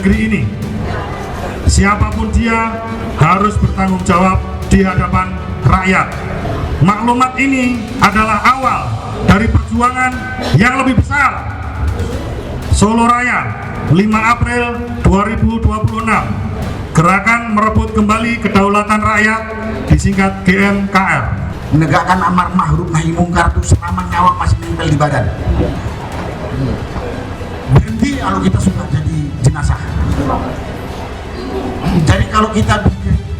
negeri ini. Siapapun dia harus bertanggung jawab di hadapan rakyat. Maklumat ini adalah awal dari perjuangan yang lebih besar. Solo Raya, 5 April 2026. Gerakan merebut kembali kedaulatan rakyat, disingkat GMKR. Menegakkan amar ma'ruf nahi mungkar itu selama nyawa masih nempel di badan. Berhenti kalau kita sudah jadi jenazah. Jadi kalau kita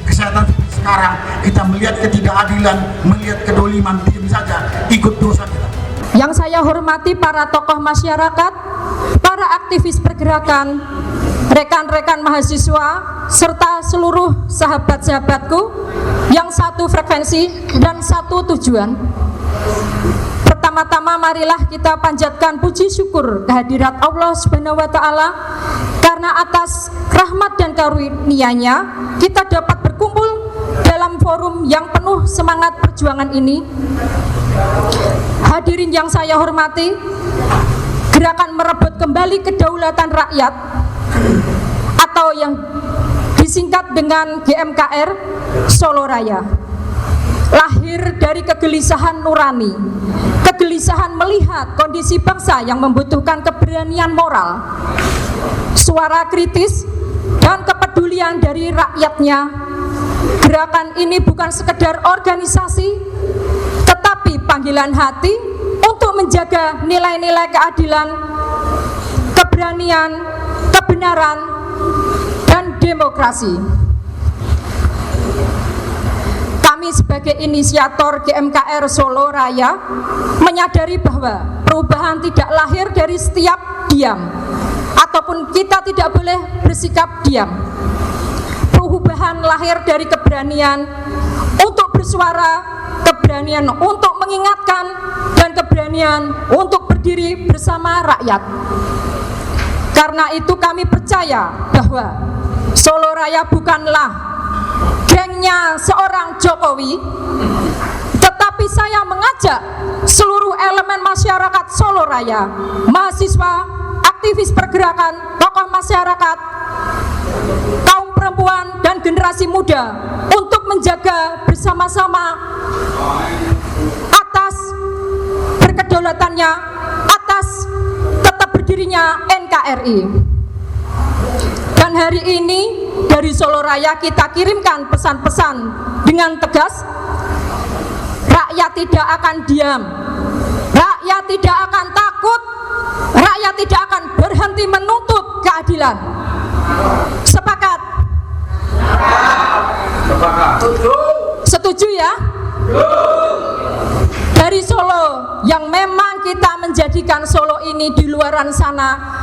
kesehatan seperti sekarang, kita melihat ketidakadilan, melihat kedoliman, diam saja, ikut dosa kita. Yang saya hormati para tokoh masyarakat, para aktivis pergerakan, rekan-rekan mahasiswa, serta seluruh sahabat-sahabatku yang satu frekuensi dan satu tujuan. Pertama-tama marilah kita panjatkan puji syukur kehadirat Allah Subhanahu wa Ta'ala, karena atas rahmat dan karunia-Nya kita dapat berkumpul dalam forum yang penuh semangat perjuangan ini. Hadirin yang saya hormati, gerakan merebut kembali kedaulatan rakyat atau yang disingkat dengan GMKR Solo Raya lahir dari kegelisahan nurani, kegelisahan melihat kondisi bangsa yang membutuhkan keberanian moral, suara kritis dan kepedulian dari rakyatnya. Gerakan ini bukan sekedar organisasi, tetapi panggilan hati untuk menjaga nilai-nilai keadilan, keberanian, kebenaran, dan demokrasi. Kami sebagai inisiator GMKR Solo Raya menyadari bahwa perubahan tidak lahir dari setiap diam, ataupun kita tidak boleh bersikap diam. Perubahan lahir dari keberanian untuk bersuara, keberanian untuk mengingatkan, dan keberanian untuk berdiri bersama rakyat. Karena itu kami percaya bahwa Solo Raya bukanlah gengnya seorang Jokowi, tetapi saya mengajak seluruh elemen masyarakat Solo Raya, mahasiswa, aktivis pergerakan, tokoh masyarakat, kaum perempuan, dan generasi muda untuk menjaga bersama-sama atas berkedaulatannya, atas tetap berdirinya NKRI. Dan hari ini dari Solo Raya kita kirimkan pesan-pesan dengan tegas: rakyat tidak akan diam, rakyat tidak akan takut, rakyat tidak akan berhenti menuntut keadilan. Sepakat? Setuju ya? Dari Solo yang memang kita menjadikan Solo ini di luaran sana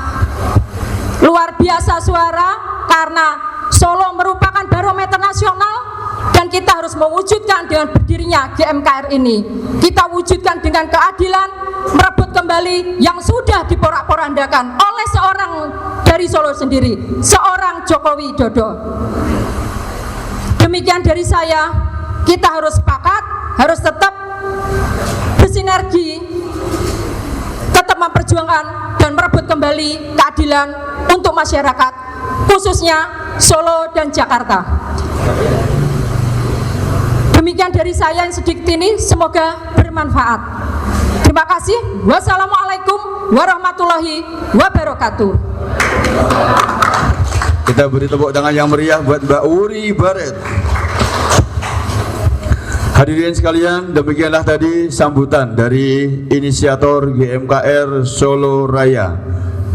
luar biasa suara, karena Solo merupakan barometer nasional dan kita harus mewujudkan dengan berdirinya GMKR ini. Kita wujudkan dengan keadilan, merebut kembali yang sudah diporak-porandakan oleh seorang dari Solo sendiri, seorang Joko Widodo. Demikian dari saya, kita harus sepakat, harus tetap bersinergi, tetap memperjuangkan dan merebut kembali keadilan untuk masyarakat, khususnya Solo dan Jakarta. Demikian dari saya yang sedikit ini, semoga bermanfaat. Terima kasih. Wassalamualaikum warahmatullahi wabarakatuh. Kita beri tepuk tangan yang meriah buat Mbak Uri Baret. Hadirin sekalian, demikianlah tadi sambutan dari inisiator GMKR Solo Raya,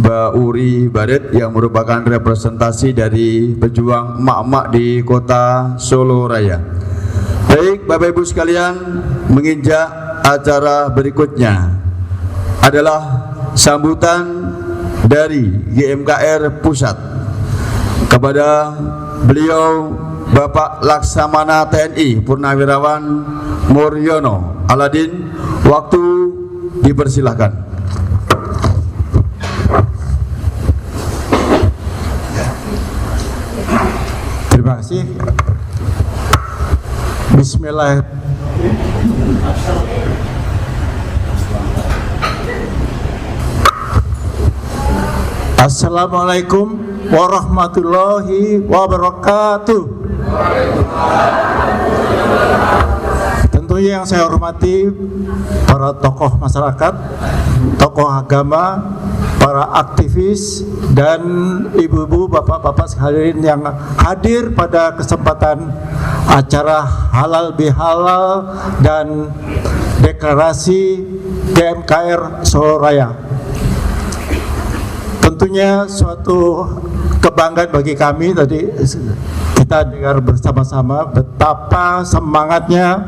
Mbak Uri Baret, yang merupakan representasi dari pejuang emak-emak di kota Solo Raya. Baik, Bapak Ibu sekalian, menginjak acara berikutnya adalah sambutan dari GMKR Pusat kepada beliau Bapak Laksamana TNI Purnawirawan Muryono Aladin. Waktu dipersilahkan. Terima kasih. Bismillah. Assalamualaikum warahmatullahi wabarakatuh. Tentunya yang saya hormati para tokoh masyarakat, tokoh agama, para aktivis, dan ibu-ibu, bapak-bapak sekalian yang hadir pada kesempatan acara halal bihalal dan deklarasi GMKR Solo Raya. Tentunya suatu kebanggaan bagi kami. Tadi kita dengar bersama-sama betapa semangatnya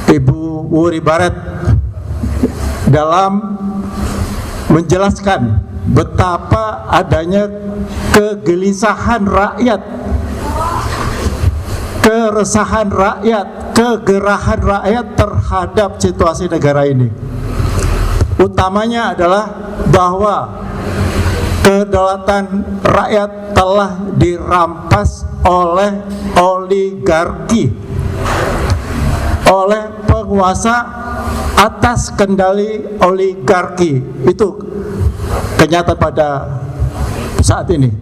Ibu Wuri Baret dalam menjelaskan betapa adanya kegelisahan rakyat, keresahan rakyat, kegerahan rakyat terhadap situasi negara ini. Utamanya adalah bahwa kedaulatan rakyat telah dirampas oleh oligarki, oleh penguasa atas kendali oligarki. Itu kenyataan pada saat ini.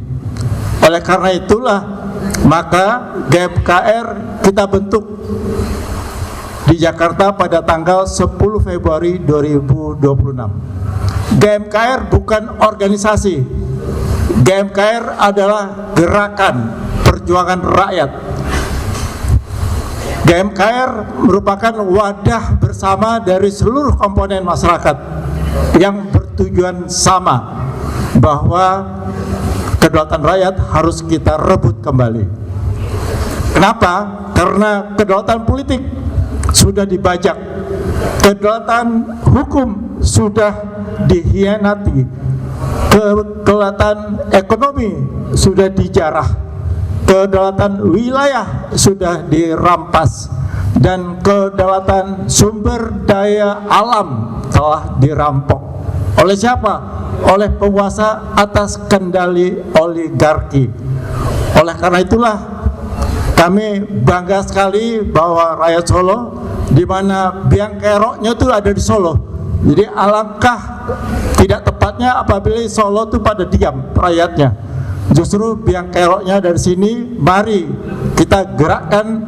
Oleh karena itulah maka GMKR kita bentuk di Jakarta pada tanggal 10 Februari 2026. GMKR bukan organisasi. GMKR adalah gerakan perjuangan rakyat. GMKR merupakan wadah bersama dari seluruh komponen masyarakat yang bertujuan sama, bahwa kedaulatan rakyat harus kita rebut kembali. Kenapa? Karena kedaulatan politik sudah dibajak, kedaulatan hukum sudah dihianati, kedaulatan ekonomi sudah dijarah, kedaulatan wilayah sudah dirampas, dan kedaulatan sumber daya alam telah dirampok. Oleh siapa? Oleh penguasa atas kendali oligarki. Oleh karena itulah kami bangga sekali bahwa rakyat Solo, di mana biang keroknya itu ada di Solo. Jadi alangkah tidak tepatnya apabila Solo itu pada diam rakyatnya. Justru biang keroknya dari sini. Mari kita gerakan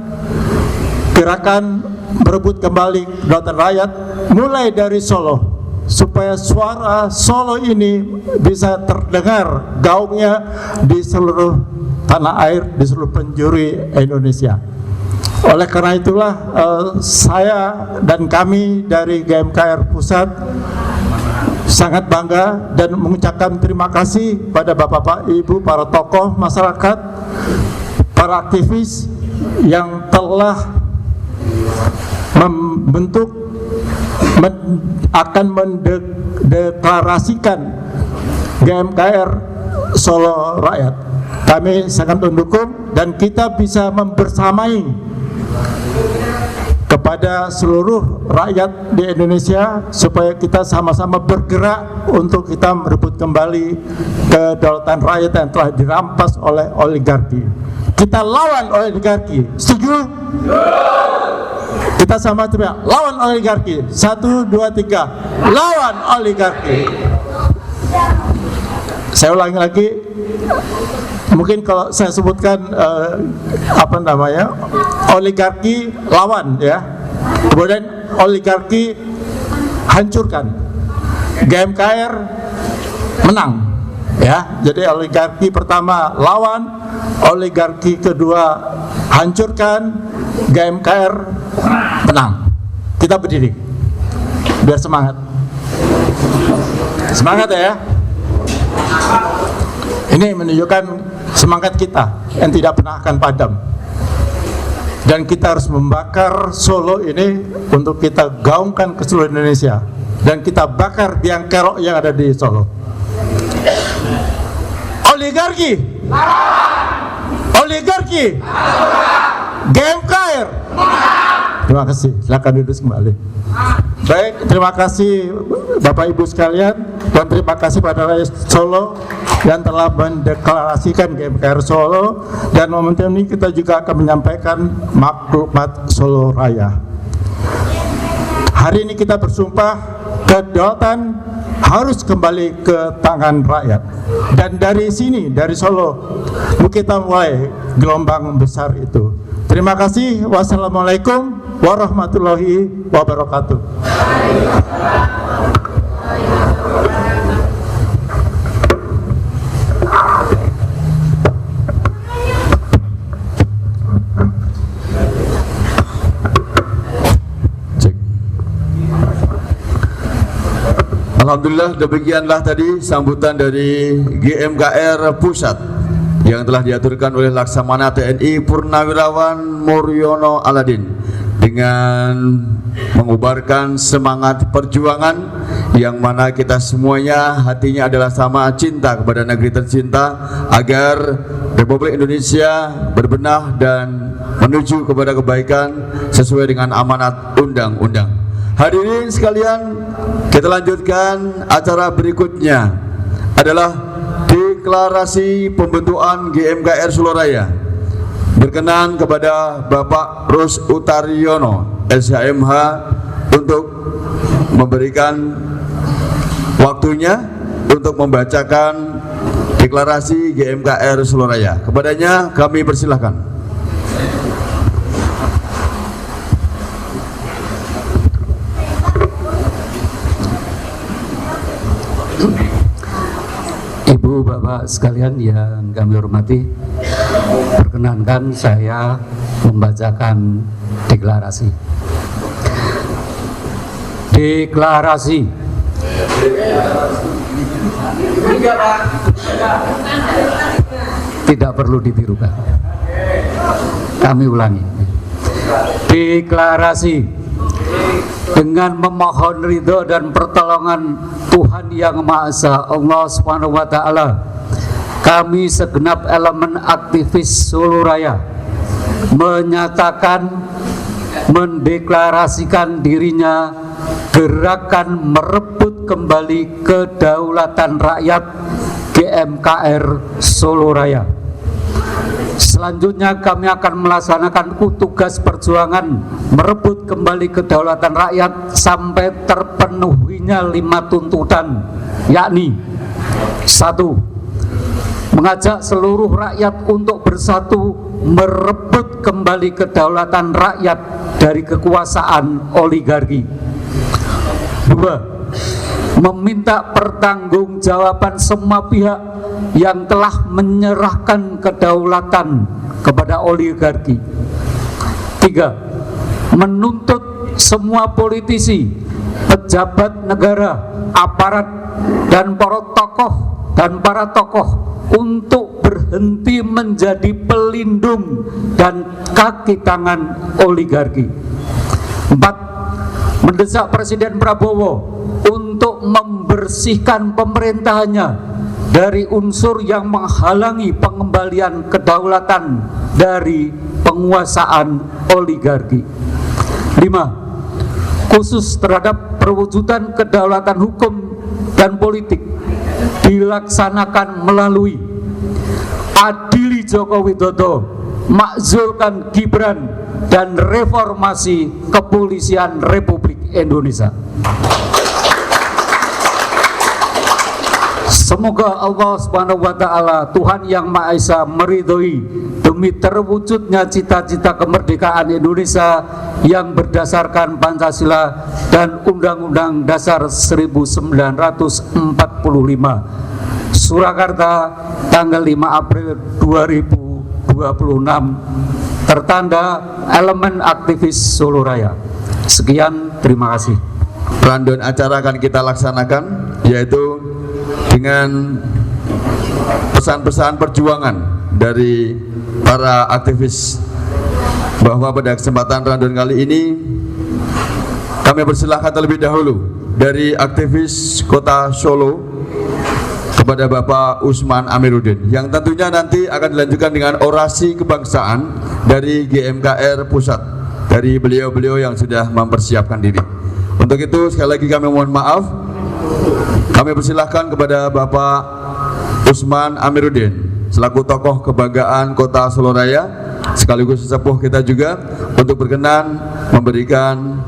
merebut kembali kedaulatan rakyat mulai dari Solo, supaya suara Solo ini bisa terdengar gaungnya di seluruh tanah air, di seluruh penjuru Indonesia. Oleh karena itulah saya dan kami dari GMKR Pusat sangat bangga dan mengucapkan terima kasih pada bapak-bapak, ibu, para tokoh masyarakat, para aktivis yang telah membentuk akan mendeklarasikan GMKR Solo Rakyat. Kami sangat mendukung dan kita bisa membersamai kepada seluruh rakyat di Indonesia supaya kita sama-sama bergerak untuk kita merebut kembali kedaulatan rakyat yang telah dirampas oleh oligarki. Kita lawan oligarki. Setuju? Kita sama teriak, lawan oligarki. 1, 2, 3. Lawan oligarki. Saya ulangi lagi. Mungkin kalau saya sebutkan oligarki lawan, ya. Kemudian oligarki hancurkan. GMKR menang, ya. Jadi oligarki pertama lawan, oligarki kedua hancurkan, GMKR menang. Kita berdiri biar semangat. Semangat ya. Ini menunjukkan semangat kita yang tidak pernah akan padam. Dan kita harus membakar Solo ini untuk kita gaungkan ke seluruh Indonesia. Dan kita bakar biang kerok yang ada di Solo. Oligarki, oligarki, GMKR. Terima kasih. Silakan duduk kembali. Baik, terima kasih Bapak Ibu sekalian, dan terima kasih pada rakyat Solo yang telah mendeklarasikan GMKR Solo. Dan momentum ini kita juga akan menyampaikan maklumat Solo Raya. Hari ini kita bersumpah kedaulatan harus kembali ke tangan rakyat. Dan dari sini, dari Solo, kita mulai gelombang besar itu. Terima kasih. Wassalamualaikum warahmatullahi wabarakatuh. Alhamdulillah, demikianlah tadi sambutan dari GMKR Pusat yang telah diaturkan oleh Laksamana TNI Purnawirawan Muryono Aladin dengan mengubarkan semangat perjuangan yang mana kita semuanya hatinya adalah sama, cinta kepada negeri tercinta agar Republik Indonesia berbenah dan menuju kepada kebaikan sesuai dengan amanat undang-undang. Hadirin sekalian, kita lanjutkan acara berikutnya adalah deklarasi pembentukan GMKR Solo Raya. Berkenan kepada Bapak Rus Utaryono, SHMH, untuk memberikan waktunya untuk membacakan deklarasi GMKR Solo Raya. Kepadanya kami persilahkan. Ibu, Bapak sekalian yang kami hormati, perkenankan saya membacakan deklarasi. Deklarasi. Tidak perlu ditirukan. Kami ulangi. Deklarasi. Dengan memohon ridho dan pertolongan Tuhan Yang Maha Esa, Allah Subhanahu wa Ta'ala, kami segenap elemen aktivis Solo Raya menyatakan, mendeklarasikan dirinya gerakan merebut kembali kedaulatan rakyat GMKR Solo Raya. Selanjutnya kami akan melaksanakan tugas perjuangan merebut kembali kedaulatan rakyat sampai terpenuhinya 5 tuntutan, yakni 1. Mengajak seluruh rakyat untuk bersatu merebut kembali kedaulatan rakyat dari kekuasaan oligarki. 2. Meminta pertanggungjawaban semua pihak yang telah menyerahkan kedaulatan kepada oligarki. 3. Menuntut semua politisi, pejabat negara, aparat, dan para tokoh untuk berhenti menjadi pelindung dan kaki tangan oligarki. 4. Mendesak Presiden Prabowo untuk membersihkan pemerintahannya dari unsur yang menghalangi pengembalian kedaulatan dari penguasaan oligarki. 5. Khusus terhadap perwujudan kedaulatan hukum dan politik dilaksanakan melalui adili Joko Widodo, makzulkan Gibran, dan reformasi kepolisian Republik Indonesia. Semoga Allah Subhanahu wa Ta'ala, Tuhan Yang Maha Esa, meridhoi demi terwujudnya cita-cita kemerdekaan Indonesia yang berdasarkan Pancasila dan Undang-Undang Dasar 1945. Surakarta, tanggal 5 April 2026. Tertanda elemen aktivis Solo Raya. Sekian, terima kasih. Rundown acara akan kita laksanakan, yaitu dengan pesan-pesan perjuangan dari para aktivis, bahwa pada kesempatan rundown kali ini kami persilahkan terlebih dahulu dari aktivis Kota Solo kepada Bapak Usman Amiruddin, yang tentunya nanti akan dilanjutkan dengan orasi kebangsaan dari GMKR Pusat, dari beliau-beliau yang sudah mempersiapkan diri. Untuk itu sekali lagi kami mohon maaf. Kami persilahkan kepada Bapak Usman Amiruddin selaku tokoh kebanggaan Kota Solo Raya sekaligus sesepuh kita juga untuk berkenan memberikan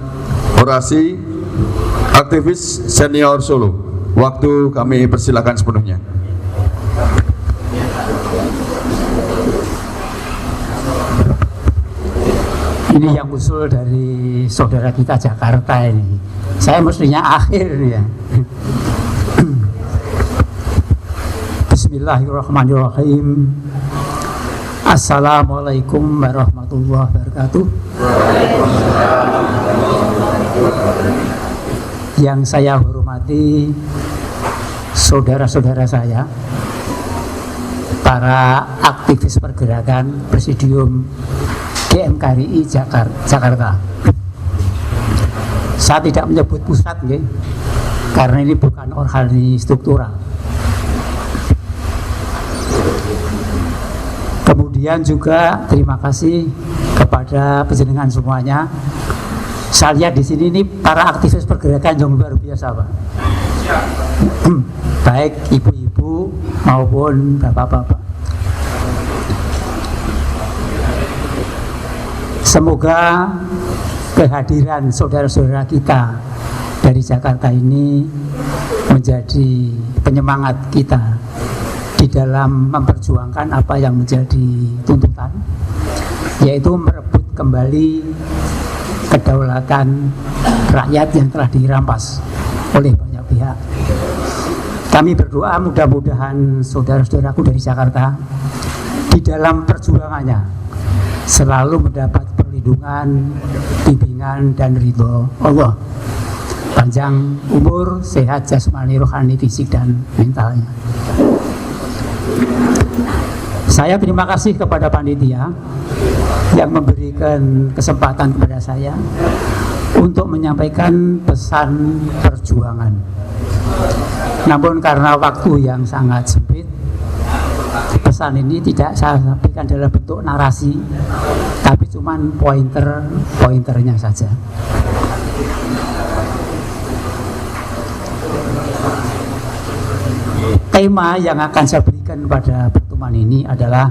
orasi aktivis senior Solo. waktu kami persilakan sepenuhnya. Ini yang usul dari saudara kita Jakarta ini. Saya mestinya akhir ya. Bismillahirrahmanirrahim. Assalamualaikum warahmatullahi wabarakatuh. Yang saya hormati saudara-saudara saya, para aktivis pergerakan Presidium GMKRI Jakarta. Saya tidak menyebut pusat, karena ini bukan organisasi struktural. Kemudian juga terima kasih kepada penjenengan semuanya. Saya lihat di sini ini para aktivis pergerakan yang luar biasa, Pak. Baik ibu-ibu maupun bapak-bapak. Semoga kehadiran saudara-saudara kita dari Jakarta ini menjadi penyemangat kita di dalam memperjuangkan apa yang menjadi tuntutan, yaitu merebut kembali kedaulatan rakyat yang telah dirampas oleh banyak pihak. Kami berdoa mudah-mudahan saudara-saudaraku dari Jakarta di dalam perjuangannya selalu mendapat perlindungan, bimbingan, dan ridho Allah. Panjang umur, sehat jasmani, rohani, fisik, dan mentalnya. Saya terima kasih kepada panitia yang memberikan kesempatan kepada saya untuk menyampaikan pesan perjuangan. Namun karena waktu yang sangat sempit, pesan ini tidak saya sampaikan dalam bentuk narasi, tapi cuman pointernya saja. Tema yang akan saya berikan pada pertemuan ini adalah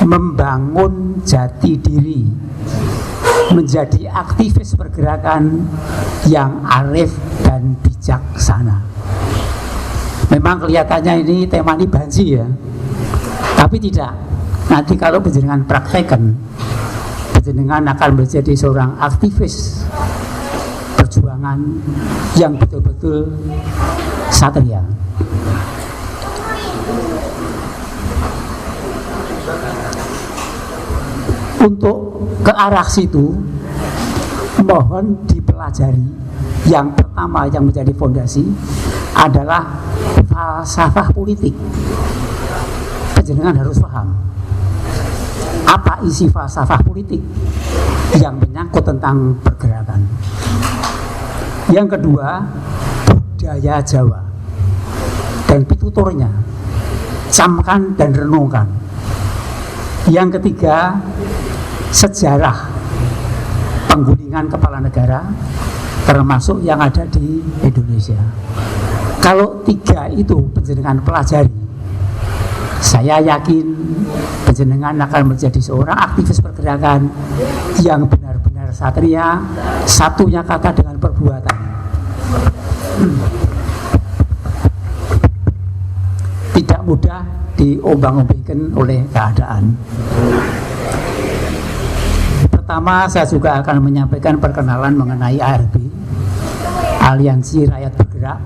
membangun jati diri, menjadi aktivis pergerakan yang arif dan bijaksana. Memang kelihatannya ini tema ini banci ya, tapi tidak. Nanti kalau penjenengan praktekkan, penjenengan akan menjadi seorang aktivis perjuangan yang betul-betul satria. Untuk ke arah situ, mohon dipelajari. Yang pertama yang menjadi fondasi adalah falsafah politik. Penjenengan harus paham apa isi falsafah politik yang menyangkut tentang pergerakan. Yang kedua, budaya Jawa dan pituturnya, camkan dan renungkan. Yang ketiga, sejarah penggulingan kepala negara termasuk yang ada di Indonesia. Kalau tiga itu penjenengan pelajari, saya yakin penjenengan akan menjadi seorang aktivis pergerakan yang benar-benar satria, satunya kata dengan perbuatan. Tidak mudah diombang-ombingkan oleh keadaan. Pertama, saya juga akan menyampaikan perkenalan mengenai ARB, Aliansi Rakyat Bergerak,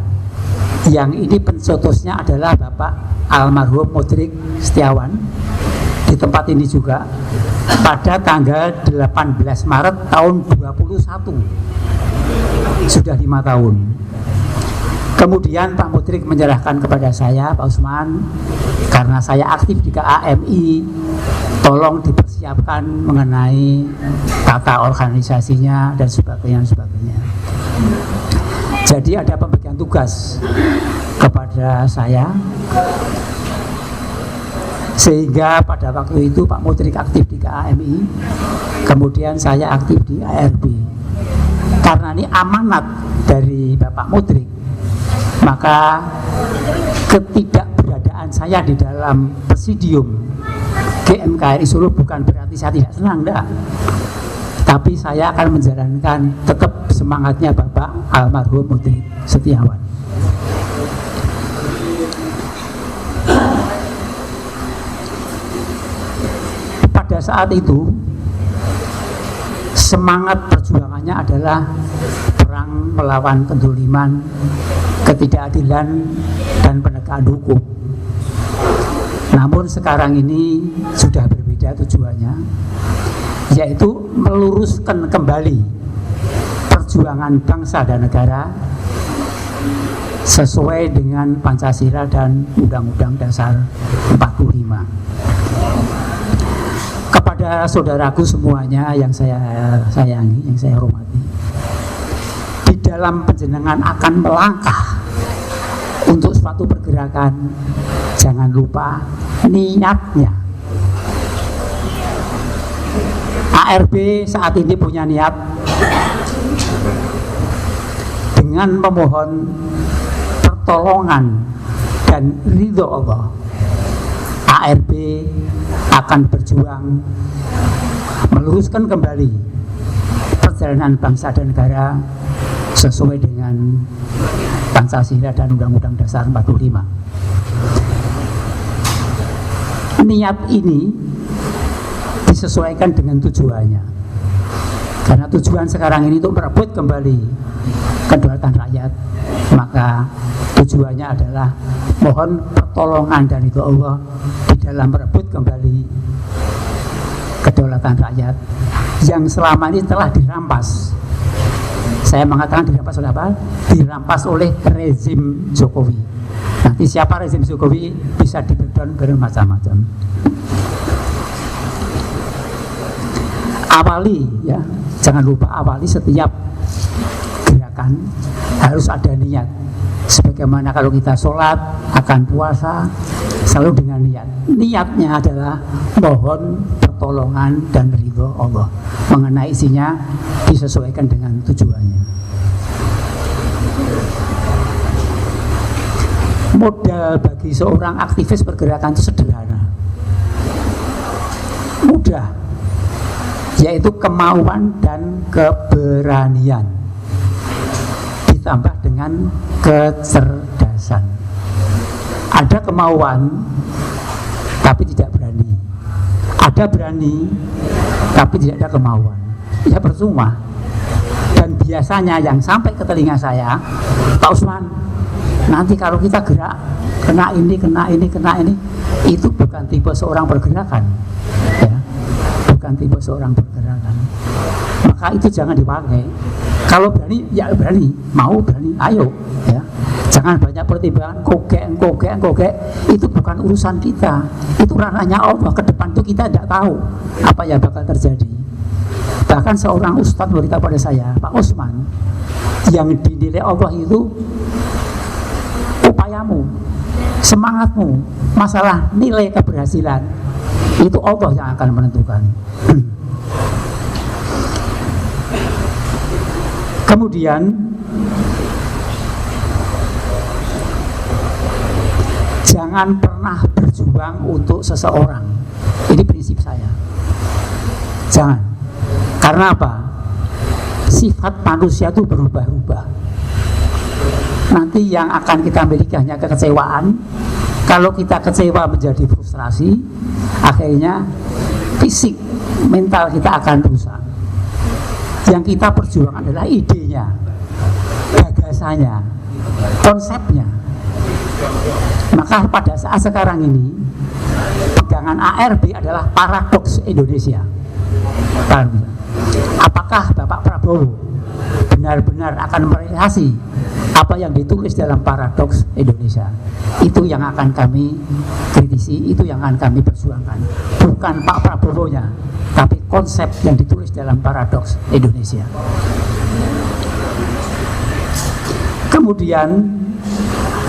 yang ini pencetusnya adalah Bapak almarhum Modrik Setiawan. Di tempat ini juga pada tanggal 18 Maret tahun 21, sudah 5 tahun. Kemudian Pak Modrik menyerahkan kepada saya, Pak Usman, karena saya aktif di KAMI, tolong dipersiapkan mengenai tata organisasinya dan sebagainya. Jadi ada pembagian tugas kepada saya, sehingga pada waktu itu Pak Modrik aktif di KAMI, kemudian saya aktif di ARB. Karena ini amanat dari Bapak Modrik, maka ketidakberadaan saya di dalam presidium GMKRI Solo bukan berarti saya tidak senang, enggak. Tapi saya akan menjalankan tetap semangatnya Bapak almarhum Modrik Setiawan. saat itu semangat perjuangannya adalah perang melawan kedoliman, ketidakadilan, dan penegakan hukum. Namun sekarang ini sudah berbeda tujuannya, yaitu meluruskan kembali perjuangan bangsa dan negara sesuai dengan Pancasila dan Undang-Undang Dasar 45. Kepada saudaraku semuanya yang saya sayangi, yang saya hormati, di dalam panjenengan akan melangkah untuk suatu pergerakan, jangan lupa niatnya. ARB saat ini punya niat dengan memohon pertolongan dan ridho Allah. ARB akan berjuang meluruskan kembali perjalanan bangsa dan negara sesuai dengan Pancasila dan Undang-Undang Dasar 45. Niat ini disesuaikan dengan tujuannya, karena tujuan sekarang ini untuk merebut kembali kedaulatan rakyat, maka tujuannya adalah mohon pertolongan dan ridho Allah di dalam merebut kembali kedaulatan rakyat yang selama ini telah dirampas. Saya mengatakan dirampas oleh apa? Dirampas oleh rezim Jokowi. Nanti siapa rezim Jokowi bisa di-breakdown bermacam-macam. Awali ya, jangan lupa awali setiap gerakan harus ada niat. Sebagaimana kalau kita sholat, akan puasa, selalu dengan niat. Niatnya adalah mohon pertolongan dan ridho Allah. Mengenai isinya disesuaikan dengan tujuannya. Modal bagi seorang aktivis pergerakan itu sederhana, mudah, yaitu kemauan dan keberanian ditambah dengan kecerdasan. Ada kemauan tapi tidak berani, ada berani tapi tidak ada kemauan, ya percuma. Dan biasanya yang sampai ke telinga saya, Pak Usman, nanti kalau kita gerak kena ini, itu bukan tipe seorang pergerakan, ya, bukan tipe seorang pergerakan. Maka itu jangan dipakai. Kalau berani, ya berani, mau berani, ayo, ya. Jangan banyak pertimbangan, kogek, itu bukan urusan kita, itu ranahnya Allah. Ke depan itu kita tidak tahu apa yang bakal terjadi. Bahkan seorang ustadz berkata pada saya, Pak Usman, yang dinilai Allah itu upayamu, semangatmu, masalah nilai keberhasilan itu Allah yang akan menentukan. Kemudian jangan pernah berjuang untuk seseorang. Ini prinsip saya. Jangan. Karena apa? Sifat manusia itu berubah-ubah. Nanti yang akan kita miliki hanya kekecewaan. Kalau kita kecewa menjadi frustrasi, akhirnya fisik, mental kita akan rusak. Yang kita perjuangkan adalah idenya, gagasannya, konsepnya. Maka pada saat sekarang ini, pegangan ARB adalah paradoks Indonesia. Apakah Bapak Prabowo benar-benar akan merealisasi apa yang ditulis dalam paradoks Indonesia? Itu yang akan kami kritisi, itu yang akan kami perjuangkan. Bukan Pak Prabowo-nya, tapi konsep yang ditulis dalam paradoks Indonesia. Kemudian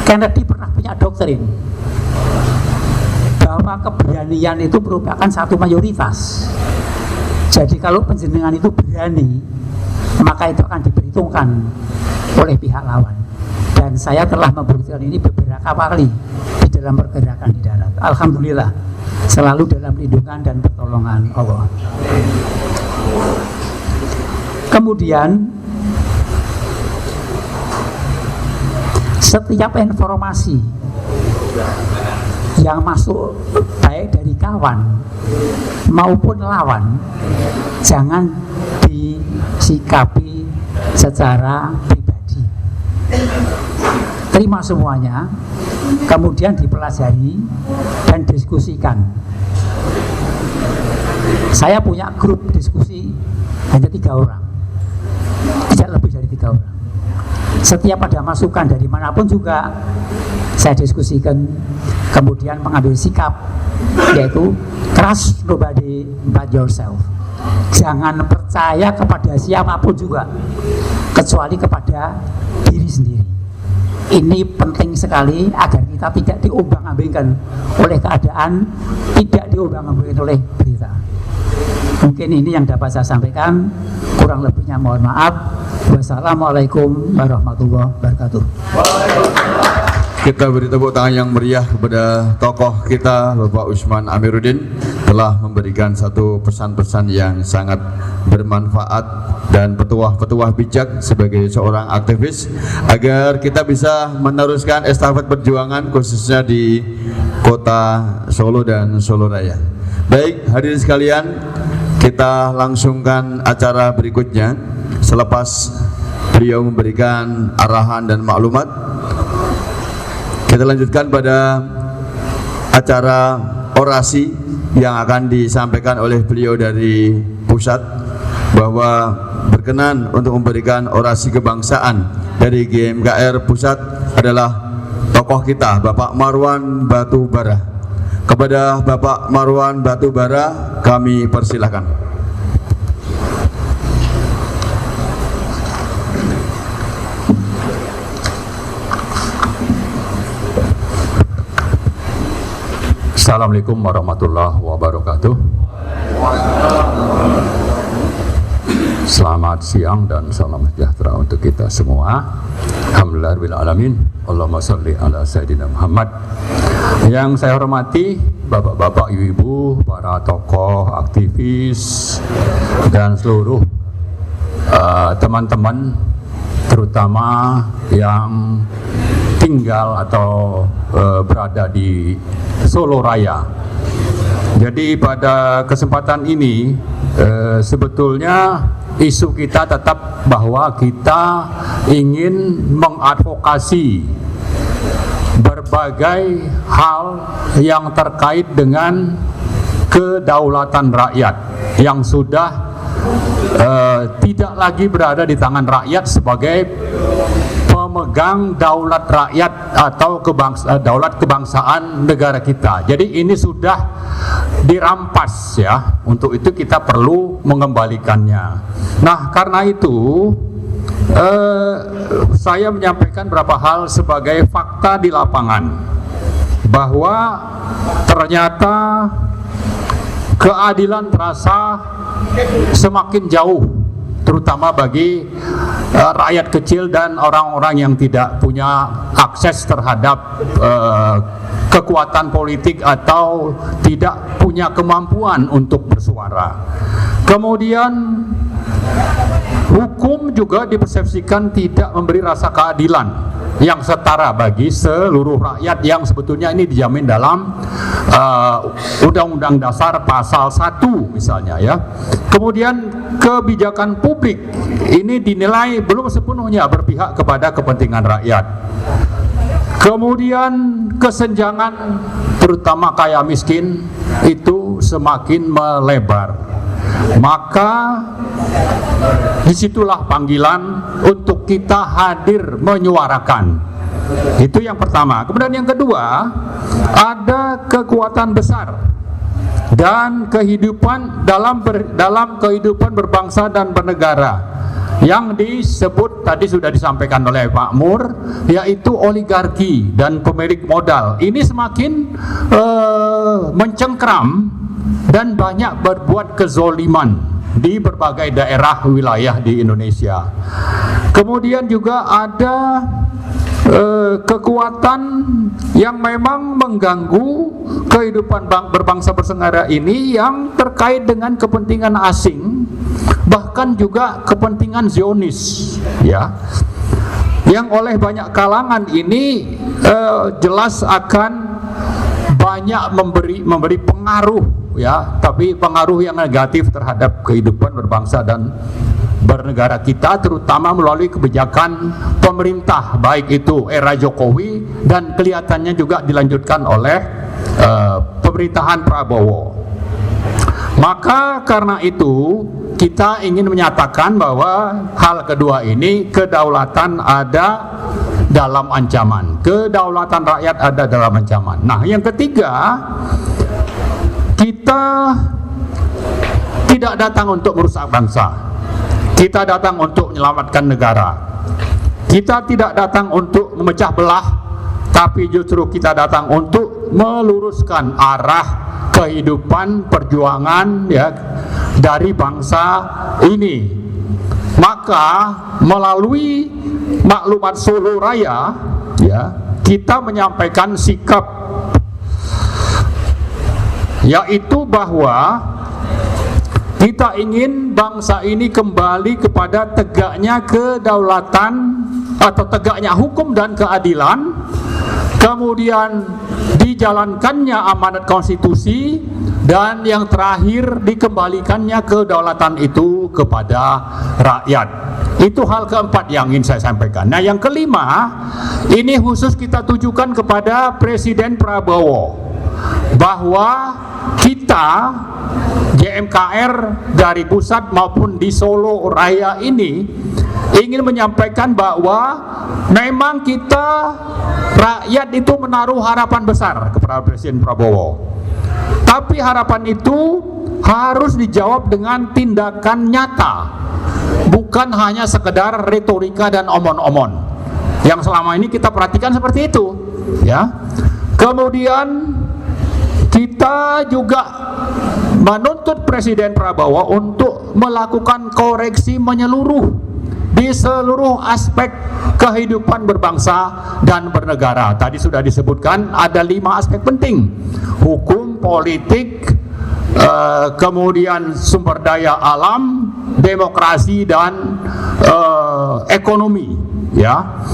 Kennedy pernah punya doktrin bahwa keberanian itu merupakan satu mayoritas. Jadi kalau penjenengan itu berani, maka itu akan diperhitungkan oleh pihak lawan. Dan saya telah membuktikan ini beberapa kali di dalam pergerakan di darat. Alhamdulillah, selalu dalam lindungan dan pertolongan Allah. Kemudian setiap informasi yang masuk baik dari kawan maupun lawan jangan disikapi secara pribadi. Terima semuanya, kemudian dipelajari dan diskusikan. Saya punya grup diskusi hanya 3 orang, tidak lebih dari 3 orang. Setiap ada masukan dari manapun juga saya diskusikan, kemudian mengambil sikap, yaitu trust nobody but yourself. Jangan percaya kepada siapapun juga kecuali kepada diri sendiri. Ini penting sekali agar kita tidak diombang-ambingkan oleh keadaan, tidak diombang-ambingkan oleh berita. Mungkin ini yang dapat saya sampaikan, kurang lebihnya mohon maaf. Wassalamualaikum warahmatullahi wabarakatuh. Kita beri tepuk tangan yang meriah kepada tokoh kita, Bapak Usman Amiruddin, telah memberikan satu pesan-pesan yang sangat bermanfaat dan petuah-petuah bijak sebagai seorang aktivis, agar kita bisa meneruskan estafet perjuangan khususnya di kota Solo dan Solo Raya. Baik, hadirin sekalian, kita langsungkan acara berikutnya. Selepas beliau memberikan arahan dan maklumat, kita lanjutkan pada acara orasi yang akan disampaikan oleh beliau dari pusat, bahwa berkenan untuk memberikan orasi kebangsaan dari GMKR pusat adalah tokoh kita, Bapak Marwan Batubara. Kepada Bapak Marwan Batubara kami persilahkan. Assalamualaikum warahmatullahi wabarakatuh. Selamat siang dan salam sejahtera untuk kita semua. Alhamdulillahirabbil alamin. Allahumma sholli ala sayyidina Muhammad. Yang saya hormati bapak-bapak, ibu-ibu, para tokoh, aktivis, dan seluruh teman-teman, terutama yang tinggal atau berada di Solo Raya. Jadi pada kesempatan ini sebetulnya isu kita tetap bahwa kita ingin mengadvokasi berbagai hal yang terkait dengan kedaulatan rakyat yang sudah tidak lagi berada di tangan rakyat sebagai pemegang daulat rakyat atau daulat kebangsaan negara kita. Jadi ini sudah dirampas ya. Untuk itu kita perlu mengembalikannya. Nah, karena itu saya menyampaikan beberapa hal sebagai fakta di lapangan, bahwa ternyata keadilan terasa semakin jauh, terutama bagi rakyat kecil dan orang-orang yang tidak punya akses terhadap kekuatan politik atau tidak punya kemampuan untuk bersuara. Kemudian hukum juga dipersepsikan tidak memberi rasa keadilan yang setara bagi seluruh rakyat, yang sebetulnya ini dijamin dalam Undang-Undang Dasar Pasal 1 misalnya ya. Kemudian kebijakan publik ini dinilai belum sepenuhnya berpihak kepada kepentingan rakyat. Kemudian kesenjangan terutama kaya miskin itu semakin melebar. Maka disitulah panggilan untuk kita hadir menyuarakan. Itu yang pertama. Kemudian yang kedua, ada kekuatan besar dan kehidupan dalam kehidupan berbangsa dan bernegara yang disebut tadi sudah disampaikan oleh Pak Mur, yaitu oligarki dan pemilik modal. Ini semakin mencengkram dan banyak berbuat kezoliman di berbagai daerah wilayah di Indonesia. Kemudian juga ada kekuatan yang memang mengganggu kehidupan berbangsa bernegara ini, yang terkait dengan kepentingan asing, bahkan juga kepentingan Zionis ya, yang oleh banyak kalangan ini jelas akan banyak banyak memberi pengaruh, ya, tapi pengaruh yang negatif terhadap kehidupan berbangsa dan bernegara kita, terutama melalui kebijakan pemerintah, baik itu era Jokowi dan kelihatannya juga dilanjutkan oleh pemerintahan Prabowo. Maka karena itu kita ingin menyatakan bahwa hal kedua ini, kedaulatan ada dalam ancaman, kedaulatan rakyat ada dalam ancaman. Nah, yang ketiga, kita tidak datang untuk merusak bangsa, kita datang untuk menyelamatkan negara. Kita tidak datang untuk memecah belah, tapi justru kita datang untuk meluruskan arah kehidupan perjuangan, ya, dari bangsa ini. Maka melalui maklumat Solo Raya, ya, kita menyampaikan sikap, yaitu bahwa kita ingin bangsa ini kembali kepada tegaknya kedaulatan atau tegaknya hukum dan keadilan, kemudian dijalankannya amanat konstitusi, dan yang terakhir dikembalikannya kedaulatan itu kepada rakyat. Itu hal keempat yang ingin saya sampaikan. Nah, yang kelima, ini khusus kita tujukan kepada Presiden Prabowo, bahwa kita JMKR dari pusat maupun di Solo Raya ini ingin menyampaikan bahwa memang kita rakyat itu menaruh harapan besar kepada Presiden Prabowo, tapi harapan itu harus dijawab dengan tindakan nyata, bukan hanya sekedar retorika dan omon-omon yang selama ini kita perhatikan seperti itu, ya. Kemudian kita juga menuntut Presiden Prabowo untuk melakukan koreksi menyeluruh di seluruh aspek kehidupan berbangsa dan bernegara. Tadi sudah disebutkan ada 5 aspek penting: hukum, politik, kemudian sumber daya alam, demokrasi, dan ekonomi, ya.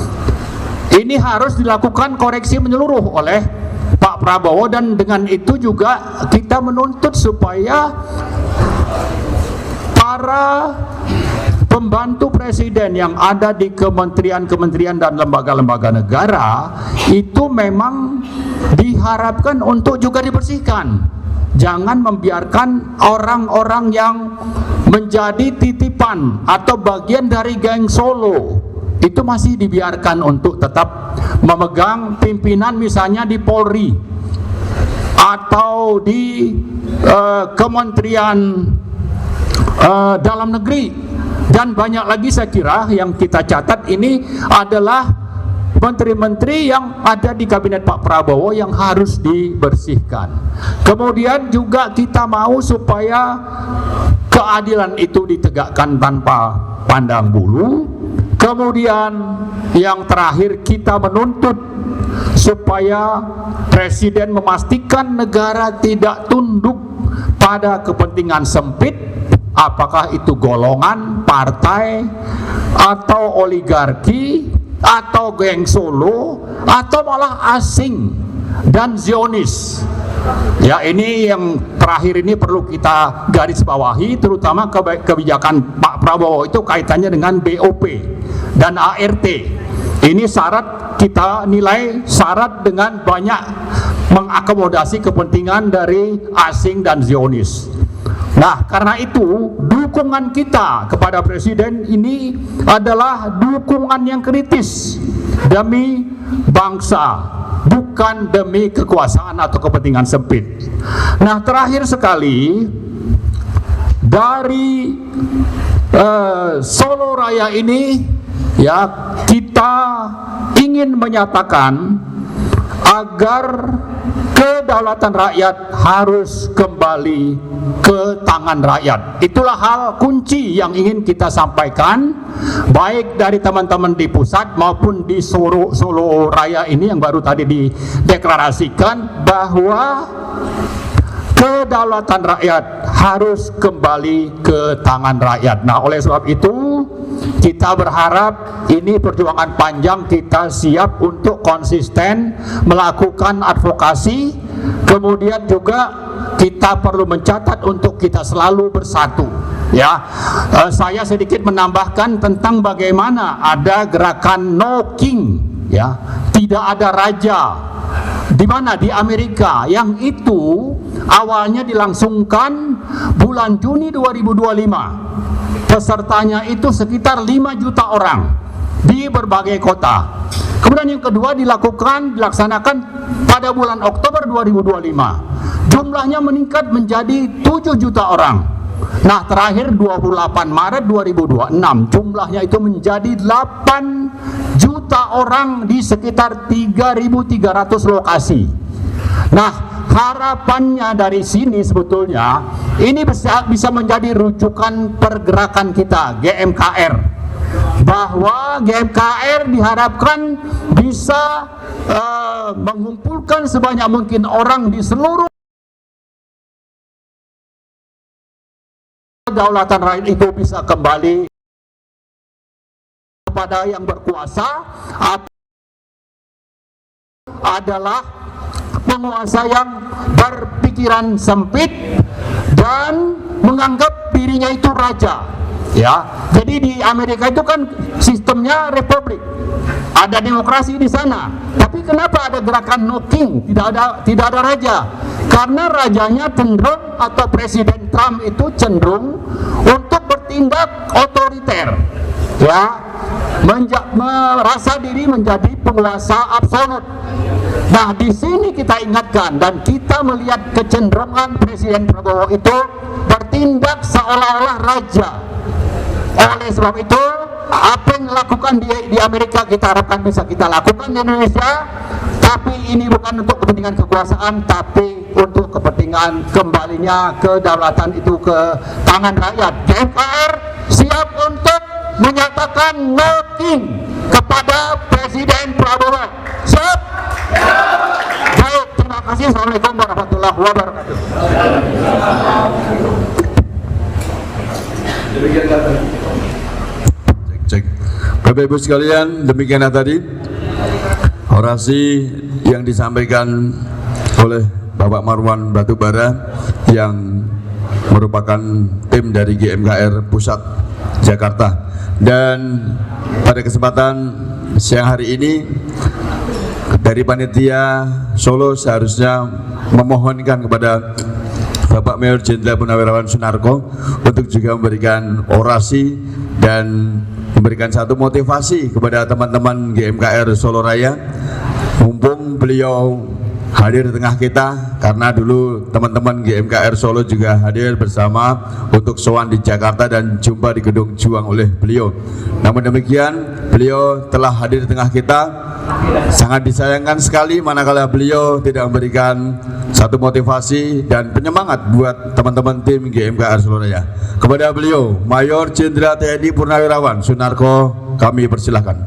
Ini harus dilakukan koreksi menyeluruh oleh Pak Prabowo, dan dengan itu juga kita menuntut supaya para pembantu presiden yang ada di kementerian-kementerian dan lembaga-lembaga negara itu memang diharapkan untuk juga dibersihkan. Jangan membiarkan orang-orang yang menjadi titipan atau bagian dari geng Solo itu masih dibiarkan untuk tetap memegang pimpinan, misalnya di Polri atau di Kementerian Dalam Negeri. Dan banyak lagi saya kira yang kita catat ini adalah menteri-menteri yang ada di kabinet Pak Prabowo yang harus dibersihkan. Kemudian juga kita mau supaya keadilan itu ditegakkan tanpa pandang bulu. Kemudian yang terakhir kita menuntut supaya Presiden memastikan negara tidak tunduk pada kepentingan sempit, apakah itu golongan, partai, atau oligarki, atau geng Solo, atau malah asing dan Zionis. Ya, ini yang terakhir ini perlu kita garis bawahi, terutama kebijakan Pak Prabowo itu kaitannya dengan BOP dan ART. Ini syarat, kita nilai syarat dengan banyak mengakomodasi kepentingan dari asing dan Zionis. Nah, karena itu dukungan kita kepada Presiden ini adalah dukungan yang kritis demi bangsa, bukan demi kekuasaan atau kepentingan sempit. Nah, terakhir sekali, dari Solo Raya ini, ya, kita ingin menyatakan agar kedaulatan rakyat harus kembali ke tangan rakyat. Itulah hal kunci yang ingin kita sampaikan, baik dari teman-teman di pusat maupun di Solo Raya ini yang baru tadi dideklarasikan, bahwa kedaulatan rakyat harus kembali ke tangan rakyat. Nah, oleh sebab itu kita berharap ini perjuangan panjang, kita siap untuk konsisten melakukan advokasi kemudian juga kita perlu mencatat untuk kita selalu bersatu. Ya, saya sedikit menambahkan tentang bagaimana ada gerakan No King, ya, tidak ada raja. Di mana? Di Amerika, yang itu awalnya dilangsungkan bulan Juni 2025. Pesertanya itu sekitar 5 juta orang di berbagai kota. Kemudian yang kedua dilaksanakan pada bulan Oktober 2025. Jumlahnya meningkat menjadi 7 juta orang. Nah, terakhir 28 Maret 2026 jumlahnya itu menjadi 8 juta orang di sekitar 3.300 lokasi. Nah, harapannya dari sini sebetulnya ini bisa menjadi rujukan pergerakan kita GMKR, bahwa GMKR diharapkan bisa mengumpulkan sebanyak mungkin orang di seluruh kedaulatan rakyat itu bisa kembali kepada yang berkuasa adalah penguasa yang berpikiran sempit dan menganggap dirinya itu raja. Ya, jadi di Amerika itu kan sistemnya republik, ada demokrasi di sana. Tapi kenapa ada gerakan No King, tidak ada raja? Karena rajanya cenderung, atau Presiden Trump itu cenderung untuk bertindak otoriter, ya, merasa diri menjadi penguasa absolut. Nah, di sini kita ingatkan dan kita melihat kecenderungan Presiden Prabowo itu bertindak seolah-olah raja. Oleh sebab itu, apa yang dilakukan di Amerika kita harapkan bisa kita lakukan di Indonesia. Tapi ini bukan untuk kepentingan kekuasaan, tapi untuk kepentingan kembalinya kedaulatan itu ke tangan rakyat. GMKR siap untuk menyatakan No King kepada Presiden Prabowo. Siap? Baik, terima kasih. Assalamualaikum warahmatullahi wabarakatuh. Cek. Bapak Ibu sekalian, demikianlah tadi orasi yang disampaikan oleh Bapak Marwan Batubara yang merupakan tim dari GMKR Pusat Jakarta. Dan pada kesempatan siang hari ini dari panitia Solo seharusnya memohonkan kepada Bapak Mayor Jenderal Purnawirawan Sunarko untuk juga memberikan orasi dan memberikan satu motivasi kepada teman-teman GMKR Solo Raya, mumpung beliau hadir di tengah kita, karena dulu teman-teman GMKR Solo juga hadir bersama untuk sowan di Jakarta dan jumpa di Gedung Juang oleh beliau. Namun demikian, beliau telah hadir di tengah kita. Sangat disayangkan sekali manakala beliau tidak memberikan satu motivasi dan penyemangat buat teman-teman tim GMKR Solo Raya. Kepada beliau, Mayor Jenderal TNI Purnawirawan Sunarko, kami persilahkan.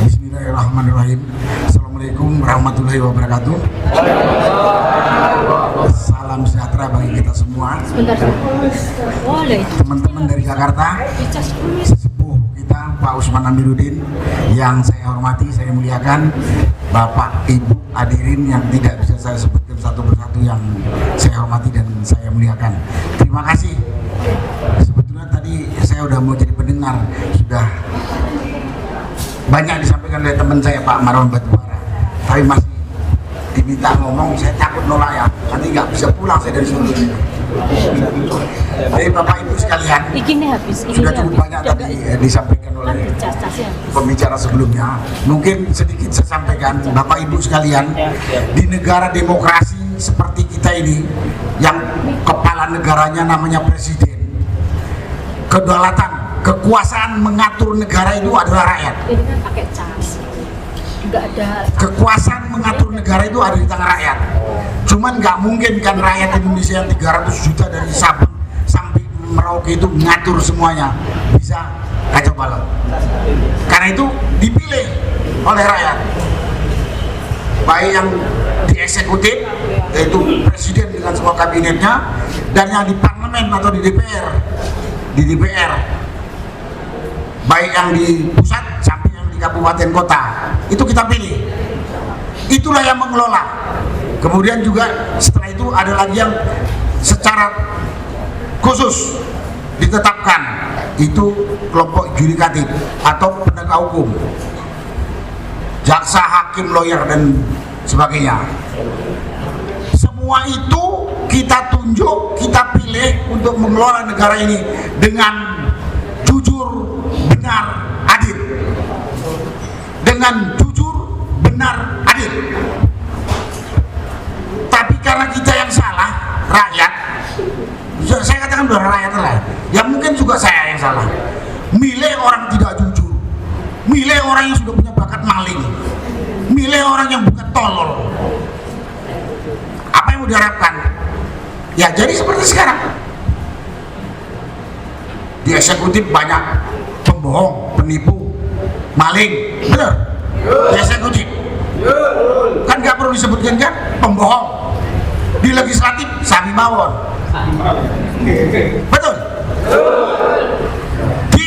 Bismillahirrahmanirrahim. Assalamualaikum warahmatullahi wabarakatuh. Salam sejahtera bagi kita semua. Teman-teman dari Jakarta, sesepuh kita Pak Usman Amiruddin yang saya hormati, saya muliakan, Bapak Ibu hadirin yang tidak bisa saya sebutkan satu persatu yang saya hormati dan saya muliakan. Terima kasih. Sebetulnya tadi saya udah mau jadi pendengar, sudah banyak disampaikan oleh teman saya Pak Marwan Batubara, tapi masih diminta ngomong, saya takut nolak ya, nanti nggak bisa pulang saya dari Solo. Jadi Bapak Ibu sekalian, sudah cukup banyak tadi disampaikan oleh pembicara sebelumnya. Mungkin sedikit saya sampaikan, Bapak Ibu sekalian, di negara demokrasi seperti kita ini, yang kepala negaranya namanya presiden, kedaulatan, kekuasaan mengatur negara itu adalah rakyat. Kekuasaan mengatur negara itu ada di tangan rakyat. Cuman nggak mungkin kan rakyat Indonesia yang 300 juta dari Sabang sampai Merauke itu ngatur semuanya, bisa kacau balau. Karena itu dipilih oleh rakyat, baik yang di eksekutif yaitu presiden dengan semua kabinetnya, dan yang di parlemen atau di DPR. baik yang di pusat sampai yang di kabupaten kota, itu kita pilih. Itulah yang mengelola. Kemudian juga setelah itu ada lagi yang secara khusus ditetapkan, itu kelompok yudikatif atau penegak hukum, jaksa, hakim, lawyer dan sebagainya. Semua itu kita tunjuk, kita pilih untuk mengelola negara ini dengan jujur, benar, adil. Dengan jujur, benar, adil. Tapi karena kita yang salah, rakyat, saya katakan udah rakyat lah, ya mungkin juga saya yang salah, milih orang tidak jujur, milih orang yang sudah punya bakat maling, milih orang yang bukan tolol. Apa yang mau diharapkan? Ya jadi seperti sekarang, di eksekutif banyak pembohong, penipu, maling, benar? Di eksekutif kan nggak perlu disebutkan kan, pembohong. Di legislatif sami mawon, betul? Di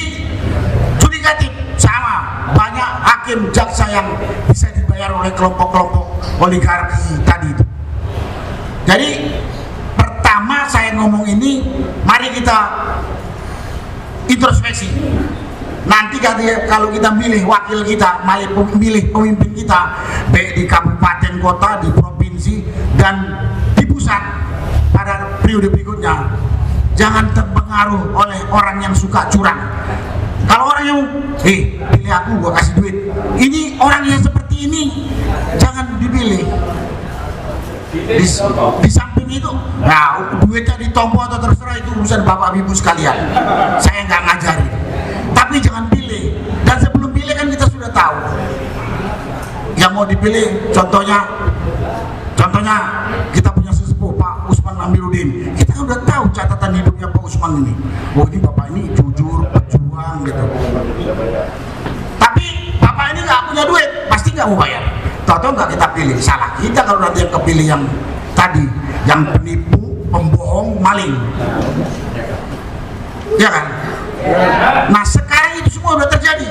yudikatif sama, banyak hakim, jaksa yang bisa dibayar oleh kelompok-kelompok oligarki tadi itu. Jadi pertama saya ngomong ini, mari kita introspeksi. Nanti kalau kita milih wakil kita, milih pemimpin kita, baik di kabupaten kota, di provinsi, dan di pusat pada periode berikutnya, jangan terpengaruh oleh orang yang suka curang. Kalau orang yang pilih aku, gua kasih duit, ini orang yang seperti ini jangan dipilih. Di samping itu, nah duitnya ditompo atau terserah, itu urusan bapak ibu sekalian, saya nggak ngajarin. Tapi jangan pilih, dan sebelum pilih kan kita sudah tahu yang mau dipilih. Contohnya kita punya sesepuh Pak Usman Amiruddin, kita udah tahu catatan hidupnya Pak Usman ini. Oh ini bapak ini jujur, pejuang gitu. Tapi bapak ini nggak punya duit, pasti nggak mau bayar. Tahu nggak kita pilih, salah kita kalau nanti yang kepilih yang tadi, yang penipu, pembohong, maling, ya kan? Nah sekarang itu semua udah terjadi,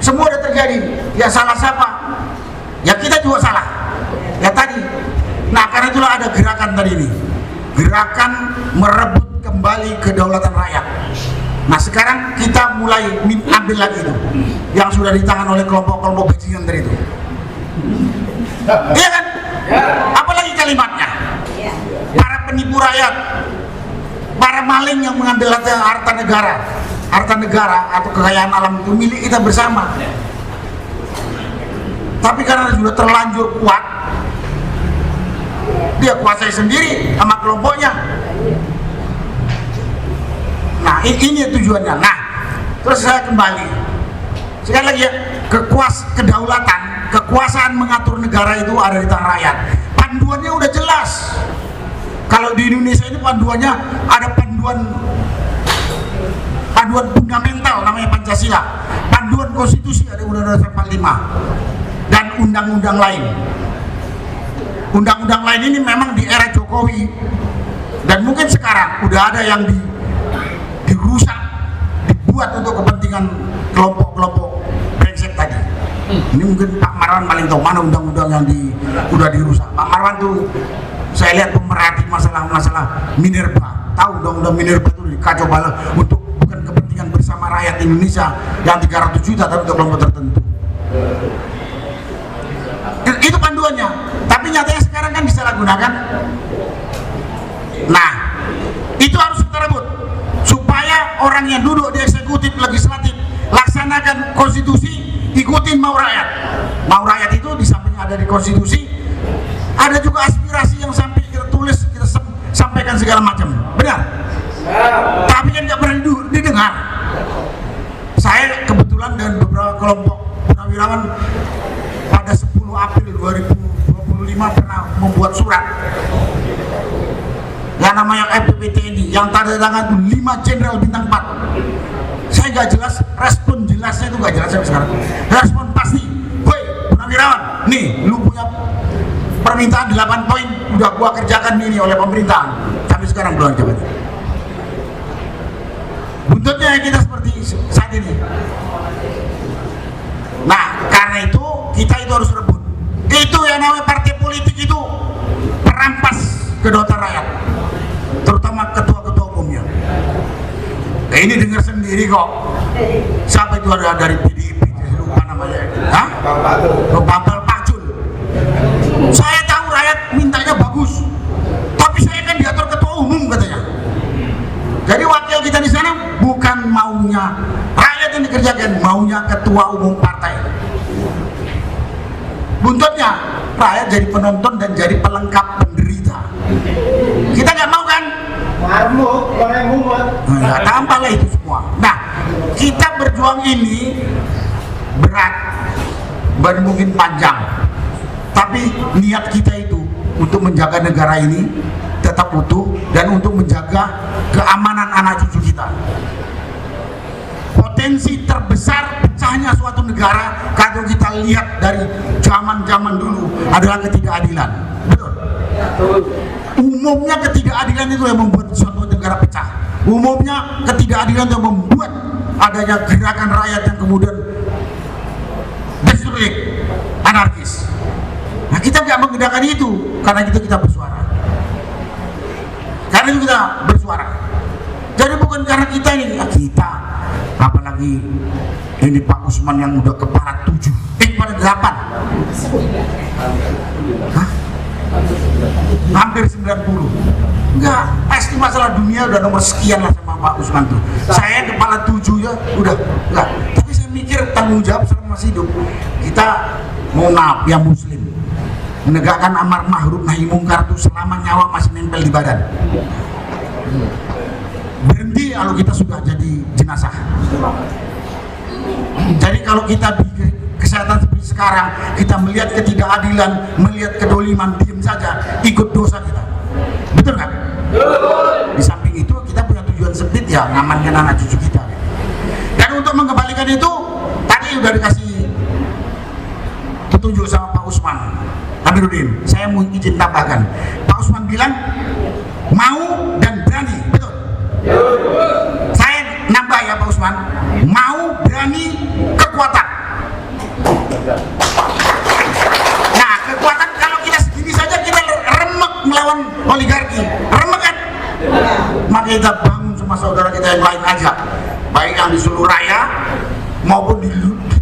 semua udah terjadi. Ya salah siapa? Ya kita juga salah. Ya tadi. Nah karena itulah ada gerakan tadi ini, gerakan merebut kembali kedaulatan rakyat. Nah sekarang kita mulai ambil lagi itu yang sudah ditangan oleh kelompok-kelompok bajingan tadi itu. Iya kan? Apalagi kalimatnya, para penipu rakyat, para maling yang mengambil harta negara atau kekayaan alam itu milik kita bersama. Tapi karena sudah terlanjur kuat, dia kuasai sendiri sama kelompoknya. Nah ini tujuannya. Nah terus saya kembali sekali lagi ya, kekuasaan mengatur negara itu ada di tangan rakyat. Panduannya udah jelas. Kalau di Indonesia ini panduannya ada panduan fundamental namanya Pancasila, panduan konstitusi ada Undang-Undang 45 dan undang-undang lain. Undang-undang lain ini memang di era Jokowi dan mungkin sekarang udah ada yang dirusak, dibuat untuk kepentingan kelompok-kelompok brengsek tadi. Ini mungkin Pak Marwan paling tahu mana undang-undang yang udah dirusak. Pak Marwan tuh saya lihat pemerhati masalah Minerba. Tahu undang-undang Minerba itu dikacau balau untuk bukan kepentingan bersama rakyat Indonesia yang 300 juta tapi untuk kelompok tertentu. Itu panduannya. Tapi nyatanya sekarang kan disalahgunakan. Nah, itu harus kita rebut supaya orang yang duduk di eksekutif, legislatif, laksanakan konstitusi, ikutin mau rakyat. Mau rakyat itu di samping ada di konstitusi, ada juga aspirasi yang sampai kita tulis, kita sampaikan segala macam, benar? Tapi kan nggak pernah didengar. Saya kebetulan dengan beberapa kelompok purnawirawan pada 10 April 2025 pernah membuat surat yang namanya FPPTNI yang tanda tangan itu 5 jenderal bintang 4. Saya nggak jelas, respon jelasnya itu nggak jelas sampai sekarang. Respon pasti, woi purnawirawan, nih lu punya permintaan 8 poin, udah gua kerjakan ini oleh pemerintahan, tapi sekarang belum jabat. Buntutnya kita seperti saat ini. Nah, karena itu kita itu harus rebut. Itu yang namanya partai politik itu perampas kedaulatan rakyat, terutama ketua-ketua umumnya. Ini dengar sendiri kok. Siapa itu ada dari PDIP? Lupa namanya. Hah? Bapak Pacul. Saya tahu rakyat mintanya bagus, tapi saya kan diatur ketua umum katanya. Jadi wakil kita di sana bukan maunya rakyat yang dikerjakan, maunya ketua umum partai. Buntutnya rakyat jadi penonton dan jadi pelengkap penderita. Kita nggak mau kan? Nah, tambahlah itu semua. Nah, kita berjuang ini berat, mungkin panjang, tapi niat kita itu untuk menjaga negara ini tetap utuh dan untuk menjaga keamanan anak cucu kita. Potensi terbesar pecahnya suatu negara kalau kita lihat dari zaman-zaman dulu adalah ketidakadilan. Betul? Umumnya ketidakadilan itu yang membuat suatu negara pecah. Umumnya ketidakadilan itu yang membuat adanya gerakan rakyat yang kemudian destruktif, anarkis. Nah, kita nggak menggerakkan itu karena itu kita bersuara. Karena itu kita bersuara. Jadi bukan karena kita ini, kita apalagi ini Pak Usman yang udah kepala 7, kepala 8. Hah? Hampir 90. Enggak, pasti masalah dunia udah nomor sekian lah sama Pak Usman tuh. Saya kepala 7 ya udah enggak. Tapi saya mikir tanggung jawab selama masih hidup. Kita mau maaf ya muslim, menegakkan amar ma'ruf nahi mungkar itu selama nyawa masih nempel di badan. Berhenti kalau kita sudah jadi jenazah. Jadi kalau kita di kesehatan seperti sekarang, kita melihat ketidakadilan, melihat kedoliman, diam saja, ikut dosa kita. Betul nggak? Di samping itu kita punya tujuan sempit ya, ngamankan anak cucu kita. Dan untuk mengembalikan itu, tadi udah dikasih petunjuk sama Pak Usman Amiruddin. Saya mau izin tambahkan. Pak Usman bilang mau dan berani, betul? Saya nambah ya Pak Usman, mau, berani, kekuatan. Nah, kekuatan kalau kita segini saja kita remek melawan oligarki, remek kan? Maka kita bangun sama saudara kita yang lain aja, baik yang di seluruh raya maupun di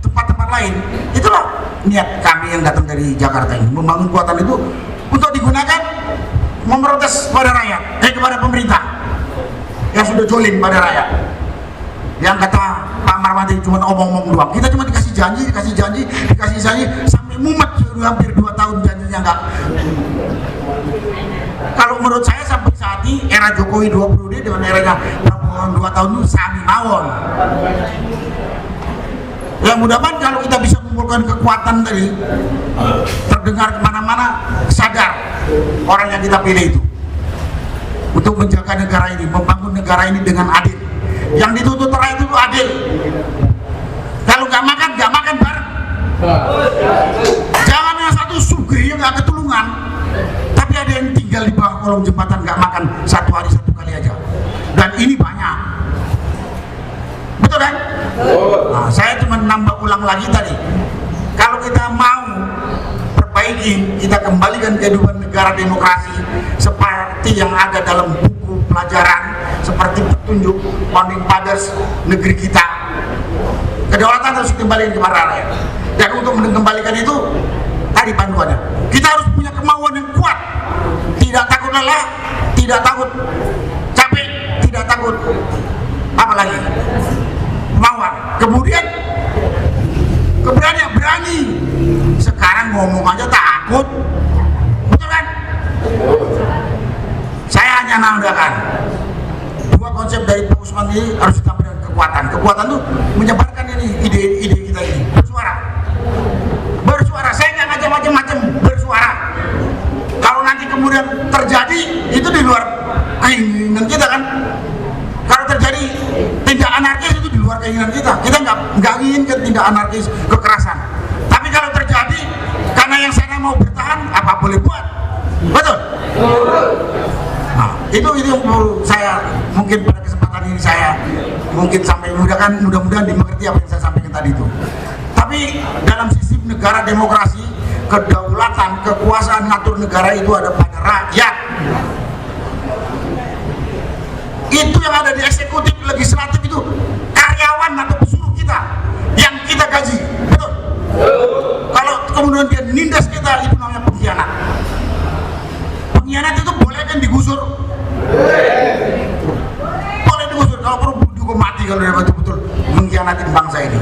tempat-tempat lain. Itulah niat kami yang datang dari Jakarta ini, membangun kekuatan itu untuk digunakan memprotes kepada rakyat, kepada pemerintah yang sudah jolim pada rakyat. Yang kata Pak Marwati cuma omong-omong doang, kita cuma dikasih janji sampai mumet hampir 2 tahun janjinya enggak. Kalau menurut saya sampai saat ini era Jokowi 2 periode dengan eranya Prabowo 2 tahun itu sami mawon. Ya mudah-mudahan kalau kita bisa mengumpulkan kekuatan tadi, terdengar kemana-mana, sadar orang yang kita pilih itu untuk menjaga negara ini, membangun negara ini dengan adil. Yang dituntut rakyat itu adil. Kalau nggak makan bareng. Jangan yang satu sugih yang nggak ketulungan, tapi ada yang tinggal di bawah kolong jembatan nggak makan 1 hari 1 kali aja. Dan ini banyak. Betul kan? Nah, saya cuma nambah ulang lagi tadi. Kalau kita mau perbaiki, kita kembalikan kehidupan negara demokrasi seperti yang ada dalam buku pelajaran, seperti petunjuk Founding Fathers negeri kita. Kedaulatan harus dikembalikan kepada rakyat. Dan untuk mengembalikan itu, tadi panduannya, kita harus punya kemauan yang kuat, tidak takut lelah, tidak takut capek, tidak takut apalagi kemauan. Kemudian keberanian, berani. Sekarang ngomong aja takut, betul kan? Saya hanya menandakan 2 konsep dari Pak Usman ini harus ditambah dengan kekuatan. Kekuatan itu menyebarkan ini ide-ide kita ini, bersuara. Saya nggak macam-macam, bersuara. Kalau nanti kemudian terjadi itu di luar keinginan kita kan. Kalau terjadi tindak anarkis itu di luar keinginan kita. Kita nggak inginkan tindak anarkis, kekerasan. Tapi kalau terjadi karena yang sana mau bertahan, apa boleh buat, betul? Nah, itu yang saya mungkin pada kesempatan ini saya mungkin sampai mudah-mudahan dimengerti apa yang saya sampaikan tadi itu. Tapi dalam sistem negara demokrasi, kedaulatan, kekuasaan ngatur negara itu ada pada rakyat. Itu yang ada di eksekutif, legislatif itu karyawan atau pesuruh kita yang kita gaji, betul? Kalau kemudian dia nindas kita, itu namanya pengkhianat. Pengkhianat itu boleh kan digusur? Boleh digusur, kalau perlu dihukum mati kalau dia betul-betul mengkhianati bangsa ini.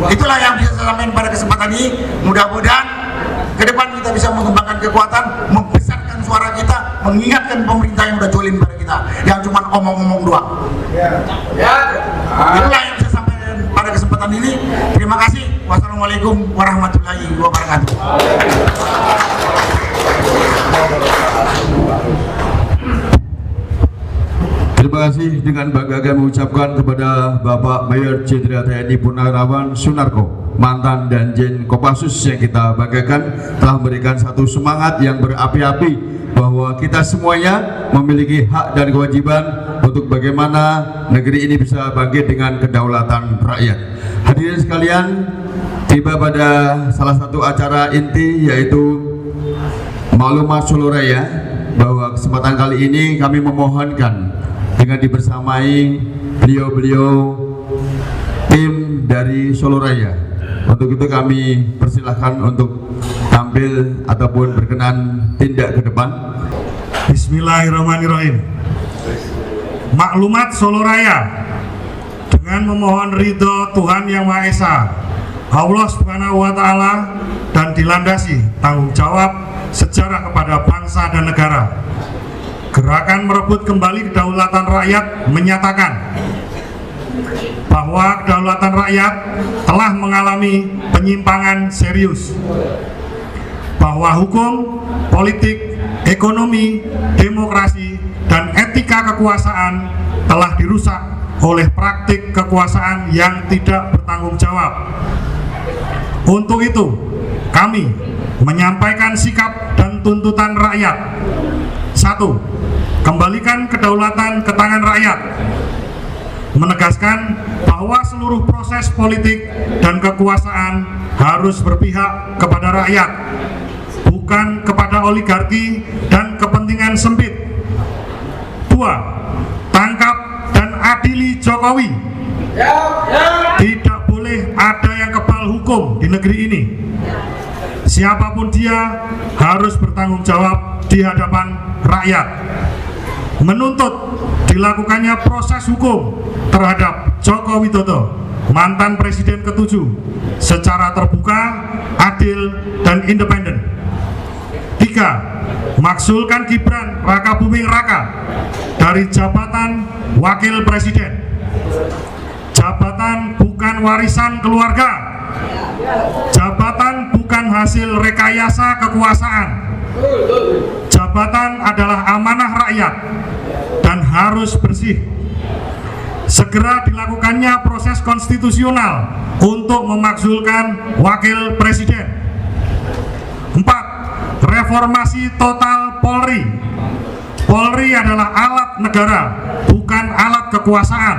Itulah yang bisa saya sampaikan pada kesempatan ini. Mudah-mudahan ke depan kita bisa mengembangkan kekuatan, membesarkan suara kita, mengingatkan pemerintah yang udah jolim pada kita, yang cuma omong-omong doang. Itulah yang saya sampaikan pada kesempatan ini. Terima kasih. Wassalamualaikum warahmatullahi wabarakatuh. Terima kasih, dengan bangga kami mengucapkan kepada Bapak Mayor Jenderal TNI Purnawirawan Sunarko, mantan Danjen Kopassus, yang kita banggakan telah memberikan satu semangat yang berapi-api bahwa kita semuanya memiliki hak dan kewajiban untuk bagaimana negeri ini bisa bangkit dengan kedaulatan rakyat. Hadirin sekalian, tiba pada salah satu acara inti, yaitu maklumat Solo Raya, bahwa kesempatan kali ini kami memohonkan dengan dibersamai beliau-beliau tim dari Solo Raya. Untuk itu kami persilahkan untuk tampil ataupun berkenan tindak ke depan. Bismillahirrahmanirrahim. Maklumat Solo Raya dengan memohon ridho Tuhan Yang Maha Esa, Allah Subhanahu wa Ta'ala, dan dilandasi tanggung jawab sejarah kepada bangsa dan negara. Gerakan merebut kembali kedaulatan rakyat menyatakan bahwa kedaulatan rakyat telah mengalami penyimpangan serius, bahwa hukum, politik, ekonomi, demokrasi, dan etika kekuasaan telah dirusak oleh praktik kekuasaan yang tidak bertanggung jawab. Untuk itu, kami menyampaikan sikap dan tuntutan rakyat. 1. Kembalikan kedaulatan ke tangan rakyat. Menegaskan bahwa seluruh proses politik dan kekuasaan harus berpihak kepada rakyat, bukan kepada oligarki dan kepentingan sempit. 2. Tangkap dan adili Jokowi. Tidak boleh ada yang kebal hukum di negeri ini. Siapapun dia harus bertanggung jawab di hadapan rakyat. Menuntut dilakukannya proses hukum terhadap Joko Widodo, mantan Presiden ke-7, secara terbuka, adil, dan independen. 3. Maksulkan Gibran Rakabuming Raka dari jabatan Wakil Presiden. Jabatan bukan warisan keluarga. Jabatan bukan hasil rekayasa kekuasaan. Jabatan adalah amanah rakyat dan harus bersih. Segera dilakukannya proses konstitusional untuk memakzulkan wakil presiden. 4. Reformasi total Polri. Polri adalah alat negara, bukan alat kekuasaan.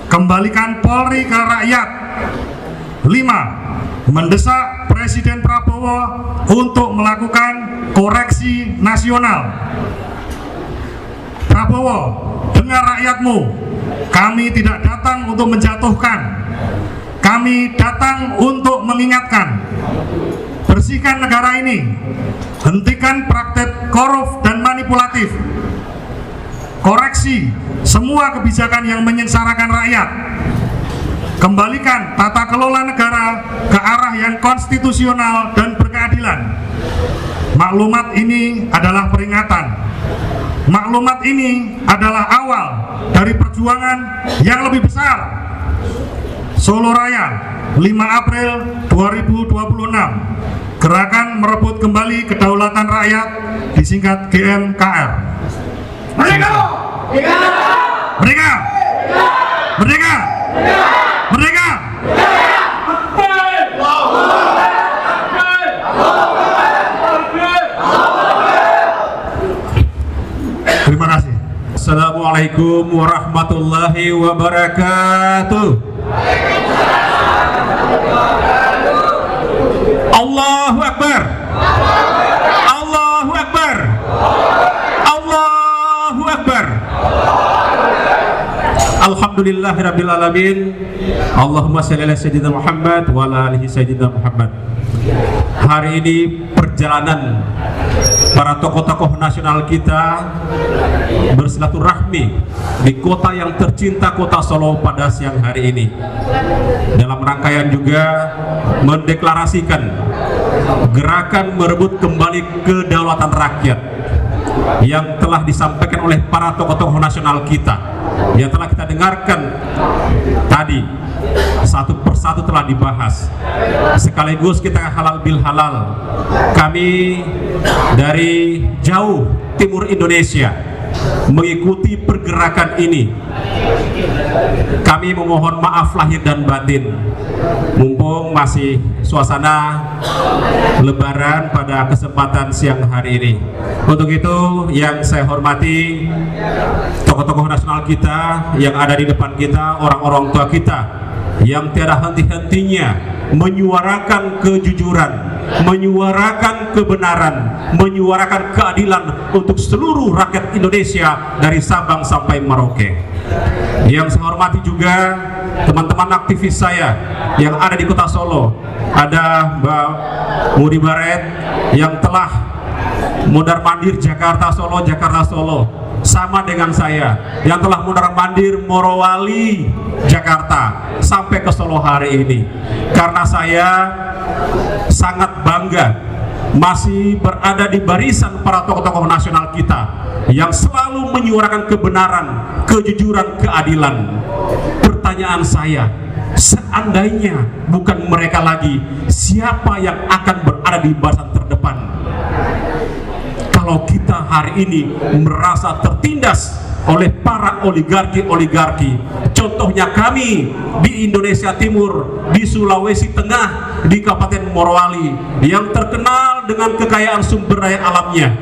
Kembalikan Polri ke rakyat. 5. Mendesak Presiden Prabowo untuk melakukan koreksi nasional. Prabowo, dengar rakyatmu. Kami tidak datang untuk menjatuhkan. Kami datang untuk mengingatkan. Bersihkan negara ini. Hentikan praktek korup dan manipulatif. Koreksi semua kebijakan yang menyengsarakan rakyat. Kembalikan tata kelola negara ke arah yang konstitusional dan berkeadilan. Maklumat ini adalah peringatan. Maklumat ini adalah awal dari perjuangan yang lebih besar. Solo Raya, 5 April 2026. Gerakan merebut kembali kedaulatan rakyat, disingkat GMKR. Merdeka! Merdeka! Merdeka! Merdeka! Terima kasih. Assalamualaikum Assalamualaikum warahmatullahi wabarakatuh. Allahu Akbar. Allahu Akbar. Allahu Akbar. Alhamdulillahirabbil alamin. Allahumma shalli ala sayyidina Muhammad wa ala alihi sayyidina Muhammad. Hari ini perjalanan para tokoh-tokoh nasional kita bersilaturahmi di kota yang tercinta, kota Solo, pada siang hari ini. Dalam rangkaian juga mendeklarasikan gerakan merebut kembali kedaulatan rakyat yang telah disampaikan oleh para tokoh-tokoh nasional kita, yang telah kita dengarkan tadi. Satu persatu telah dibahas, sekaligus kita halal bil halal. Kami dari jauh timur Indonesia mengikuti pergerakan ini. Kami memohon maaf lahir dan batin, mumpung masih suasana Lebaran pada kesempatan siang hari ini. Untuk itu yang saya hormati tokoh-tokoh nasional kita yang ada di depan kita, orang-orang tua kita yang tiada henti-hentinya menyuarakan kejujuran, menyuarakan kebenaran, menyuarakan keadilan untuk seluruh rakyat Indonesia dari Sabang sampai Merauke. Yang saya hormati juga teman-teman aktivis saya yang ada di kota Solo. Ada Mbak Muri Baret yang telah mondar-mandir Jakarta Solo, Jakarta Solo, sama dengan saya yang telah mondar-mandir Morowali Jakarta sampai ke Solo hari ini. Karena saya sangat bangga masih berada di barisan para tokoh-tokoh nasional kita yang selalu menyuarakan kebenaran, kejujuran, keadilan. Pertanyaan saya, seandainya bukan mereka lagi, siapa yang akan berada di barisan terdepan? Kalau kita hari ini merasa tertindas oleh para oligarki, contohnya kami di Indonesia Timur, di Sulawesi Tengah, di Kabupaten Morowali, yang terkenal dengan kekayaan sumber daya alamnya,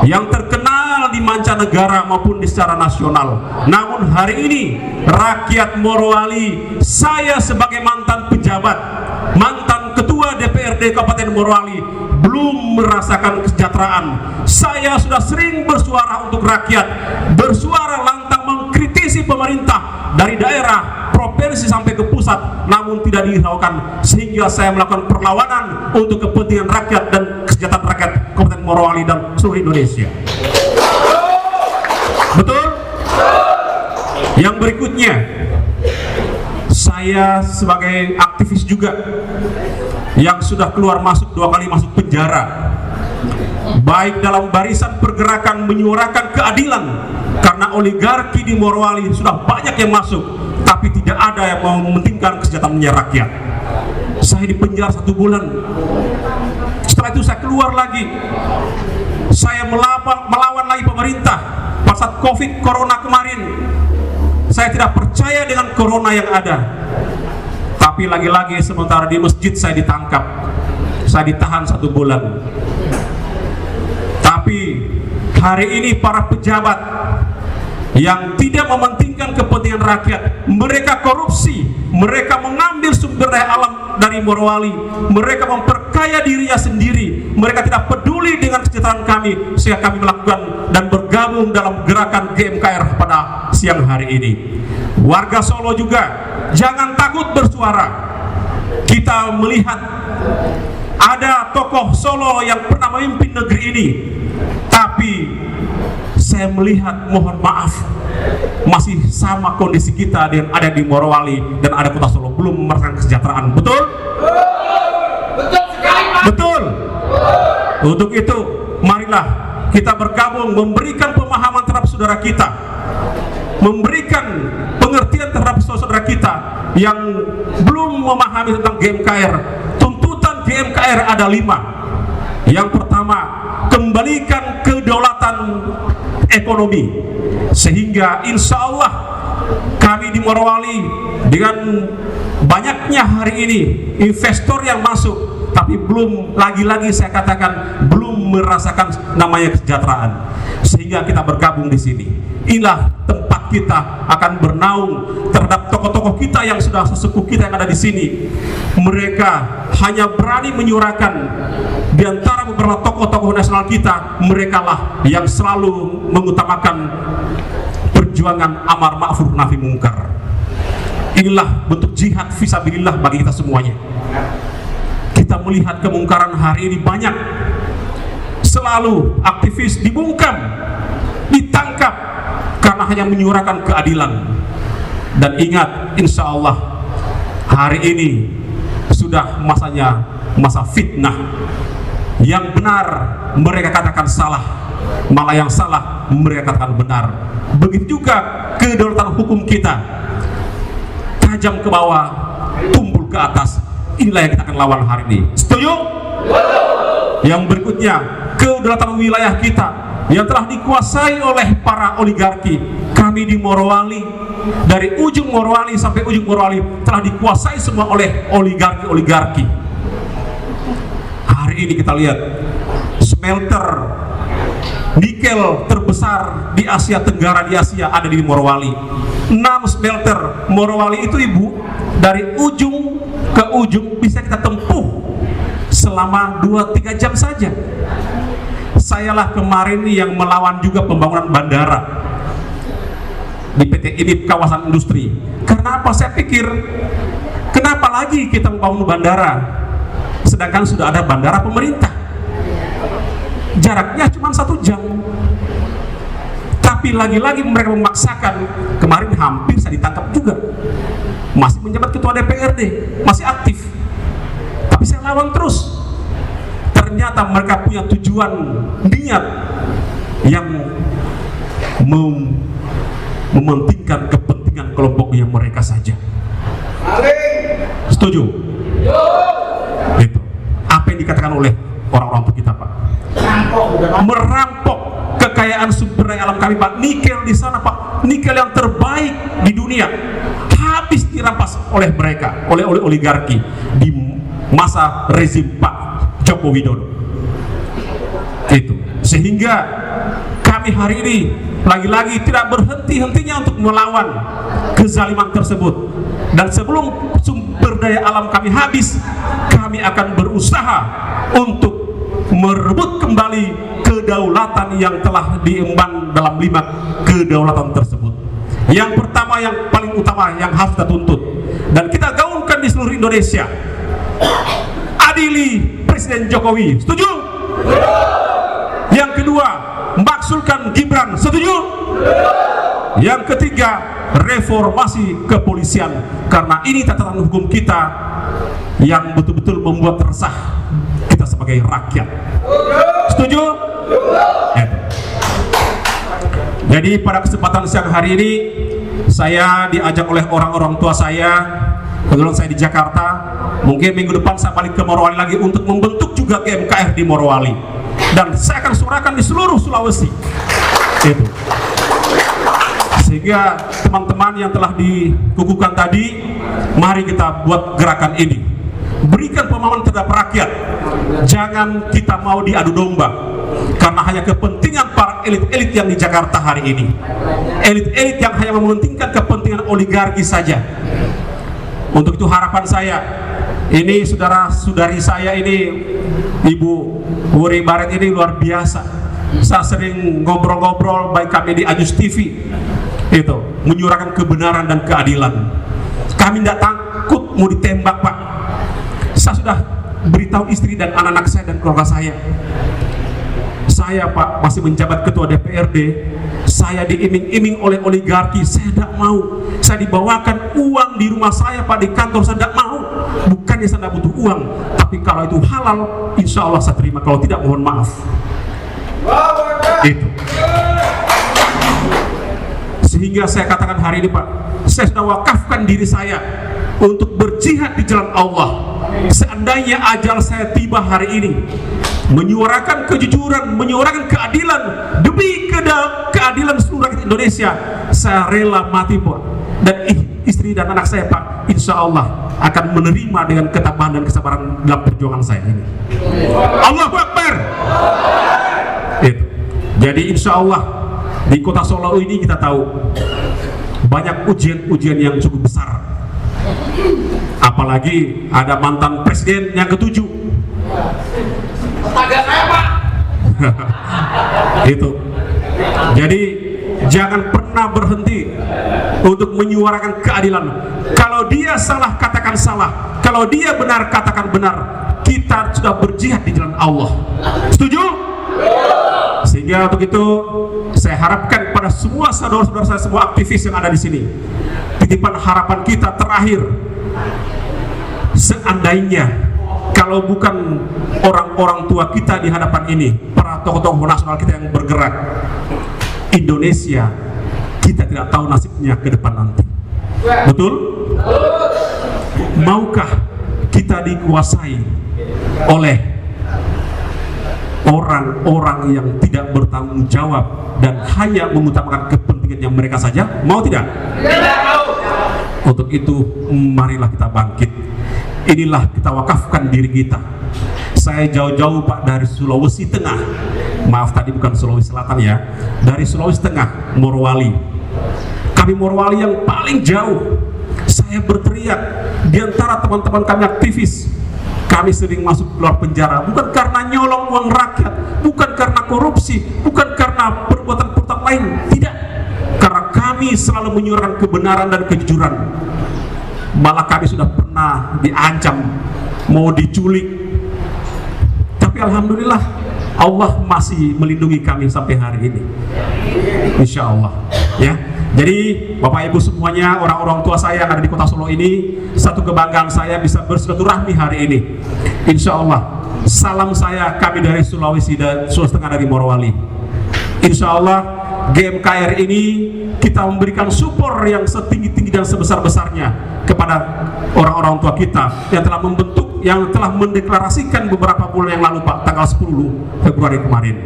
yang terkenal di mancanegara maupun di secara nasional. Namun hari ini rakyat Morowali, saya sebagai mantan pejabat, mantan ketua DPRD Kabupaten Morowali, belum merasakan kesejahteraan. Saya sudah sering bersuara untuk rakyat, bersuara lantang mengkritisi pemerintah dari daerah, provinsi sampai ke pusat, namun tidak dihiraukan, sehingga saya melakukan perlawanan untuk kepentingan rakyat dan kesejahteraan rakyat Kabupaten Morowali dan seluruh Indonesia. Betul? Yang berikutnya, saya sebagai aktivis juga yang sudah keluar masuk 2 kali masuk penjara, baik dalam barisan pergerakan menyuarakan keadilan, karena oligarki di Morowali sudah banyak yang masuk, tapi tidak ada yang mau mementingkan kesejahteraan rakyat. Saya di penjara 1 bulan. Setelah itu saya keluar lagi, saya melawan lagi pemerintah pada saat COVID Corona kemarin. Saya tidak percaya dengan Corona yang ada, tapi lagi-lagi sementara di masjid saya ditangkap, saya ditahan 1 bulan. Tapi hari ini para pejabat yang tidak mementingkan kepentingan rakyat, mereka korupsi, mereka mengambil sumber daya alam dari Morowali, mereka memperkaya dirinya sendiri, mereka tidak peduli dengan kesejahteraan kami, sehingga kami melakukan dan bergabung dalam gerakan GMKR pada siang hari ini. Warga Solo juga jangan takut bersuara. Kita melihat ada tokoh Solo yang pernah memimpin negeri ini, tapi saya melihat, mohon maaf, masih sama kondisi kita dengan ada di Morowali dan ada kota Solo, belum merasakan kesejahteraan. Betul? Betul sekali, Pak. Betul. Untuk itu, marilah kita bergabung, memberikan pemahaman terhadap saudara kita, memberikan pengertian terhadap saudara kita yang belum memahami tentang GMKR. Tuntutan GMKR ada 5. Yang pertama, kembalikan kedaulatan ekonomi, sehingga insya Allah kami di Morowali dengan banyaknya hari ini investor yang masuk, tapi belum, lagi-lagi saya katakan, belum merasakan namanya kesejahteraan, sehingga kita bergabung di sini. Inilah tempat kita akan bernaung terhadap tokoh-tokoh kita yang sudah sesepuh kita yang ada di sini. Mereka hanya berani menyuarakan di antara beberapa tokoh-tokoh nasional kita, mereka lah yang selalu mengutamakan perjuangan amar ma'ruf nahi mungkar. Inilah bentuk jihad fisabilillah bagi kita semuanya. Kita melihat kemungkaran hari ini banyak, selalu aktivis dibungkam, ditangkap karena hanya menyuarakan keadilan. Dan ingat, insya Allah hari ini sudah masanya masa fitnah. Yang benar mereka katakan salah, malah yang salah mereka katakan benar. Begitu juga kedaulatan hukum kita, tajam ke bawah, tumpul ke atas. Inilah yang kita akan lawan hari ini. Setuju? Yang berikutnya, kedaulatan wilayah kita yang telah dikuasai oleh para oligarki. Kami di Morowali, dari ujung Morowali sampai ujung Morowali telah dikuasai semua oleh oligarki. Hari ini kita lihat smelter nikel terbesar di Asia Tenggara, di Asia ada di Morowali. 6 smelter Morowali itu, Ibu, dari ujung ke ujung bisa kita tempuh selama 2-3 jam saja. Sayalah kemarin yang melawan juga pembangunan bandara di PT IDIP kawasan industri. Kenapa? Saya pikir, kenapa lagi kita membangun bandara sedangkan sudah ada bandara pemerintah, jaraknya cuma 1 jam. Tapi lagi-lagi mereka memaksakan. Kemarin hampir saya ditangkap juga, masih menjabat ketua DPRD, masih aktif, tapi saya lawan terus. Ternyata mereka punya tujuan, niat yang mementingkan kepentingan kelompoknya mereka saja. Setuju? Itu apa yang dikatakan oleh orang-orang tua kita, Pak. Merampok kekayaan sumber daya alam kami, Pak. Nikel di sana, Pak, nikel yang terbaik di dunia, habis dirampas oleh mereka, oleh oligarki di masa rezim Pak Joko Widodo. Itu sehingga kami hari ini lagi-lagi tidak berhenti-hentinya untuk melawan kezaliman tersebut. Dan sebelum sumber daya alam kami habis, kami akan berusaha untuk merebut kembali kedaulatan yang telah diemban dalam 5 kedaulatan tersebut. Yang pertama, yang paling utama yang harus kita tuntut dan kita gaungkan di seluruh Indonesia, adili Presiden Jokowi. Setuju? Yang kedua, maksulkan Gibran. Setuju? Yang ketiga, reformasi kepolisian, karena ini tatanan hukum kita yang betul-betul membuat resah kita sebagai rakyat. Setuju? Jadi pada kesempatan siang hari ini saya diajak oleh orang-orang tua saya. Kebetulan saya di Jakarta, mungkin minggu depan saya balik ke Morowali lagi untuk membentuk juga GMKR di Morowali, dan saya akan suarakan di seluruh Sulawesi. Itu sehingga teman-teman yang telah dikukuhkan tadi, mari kita buat gerakan ini, berikan pemahaman terhadap rakyat. Jangan kita mau diadu domba karena hanya kepentingan para elit-elit yang di Jakarta hari ini, elit-elit yang hanya mementingkan kepentingan oligarki saja. Untuk itu harapan saya, ini saudara-saudari saya ini, Ibu Wuri Baret ini luar biasa. Saya sering ngobrol-ngobrol baik kami di Ajus TV, itu menyuarakan kebenaran dan keadilan. Kami tidak takut mau ditembak, Pak. Saya sudah beritahu istri dan anak-anak saya dan keluarga saya, Pak, masih menjabat ketua DPRD, saya diiming-iming oleh oligarki. Saya tidak mau. Saya dibawakan uang di rumah saya, Pak, di kantor. Saya tidak mau. Bukannya saya tidak butuh uang, tapi kalau itu halal, insya Allah saya terima. Kalau tidak, mohon maaf. Itu sehingga saya katakan hari ini, Pak, saya sudah wakafkan diri saya untuk berjihad di jalan Allah. Seandainya ajal saya tiba hari ini, menyuarakan kejujuran, menyuarakan keadilan demi keadilan seluruh rakyat Indonesia, saya rela mati, Pak. Dan istri dan anak saya, Pak, insya Allah akan menerima dengan ketabahan dan kesabaran dalam perjuangan saya ini. Allahu Akbar. Itu. Jadi insya Allah Di kota Solo ini kita tahu banyak ujian-ujian yang cukup besar. Apalagi ada mantan presiden yang ke-7. Agak saya, Pak. Itu. Jadi jangan pernah berhenti untuk menyuarakan keadilan. Kalau dia salah, katakan salah. Kalau dia benar, katakan benar. Kita sudah berjihad di jalan Allah. Setuju? Sehingga untuk itu saya harapkan pada semua saudara-saudara saya, semua aktivis yang ada di sini, titipan harapan kita terakhir, seandainya kalau bukan orang-orang tua kita di hadapan ini, para tokoh-tokoh nasional kita yang bergerak, Indonesia kita tidak tahu nasibnya ke depan nanti. Betul? Maukah kita dikuasai oleh orang-orang yang tidak bertanggung jawab dan hanya mengutamakan kepentingan yang mereka saja? Mau tidak? Tidak mau. Untuk itu marilah kita bangkit. Inilah kita wakafkan diri kita. Saya jauh-jauh Pak dari Sulawesi Tengah. Maaf tadi bukan Sulawesi Selatan ya. Dari Sulawesi Tengah, Morowali. Kami Morowali yang paling jauh. Saya berteriak di antara teman-teman kami aktivis. Kami sering masuk keluar penjara bukan karena nyolong uang rakyat, bukan karena korupsi, bukan karena perbuatan-perbuatan lain, tidak. Karena kami selalu menyuarakan kebenaran dan kejujuran. Malah kami sudah pernah diancam mau diculik. Tapi alhamdulillah Allah masih melindungi kami sampai hari ini. Insya Allah, ya. Jadi Bapak Ibu semuanya, orang-orang tua saya yang ada di kota Solo ini, satu kebanggaan saya bisa bersilaturahmi hari ini. Insya Allah, salam saya kami dari Sulawesi dan Sulawesi Tengah dari Morowali. Insya Allah GMKR ini kita memberikan support yang setinggi-tinggi dan sebesar-besarnya kepada orang-orang tua kita yang telah membentuk, yang telah mendeklarasikan beberapa bulan yang lalu Pak, tanggal 10 Februari kemarin.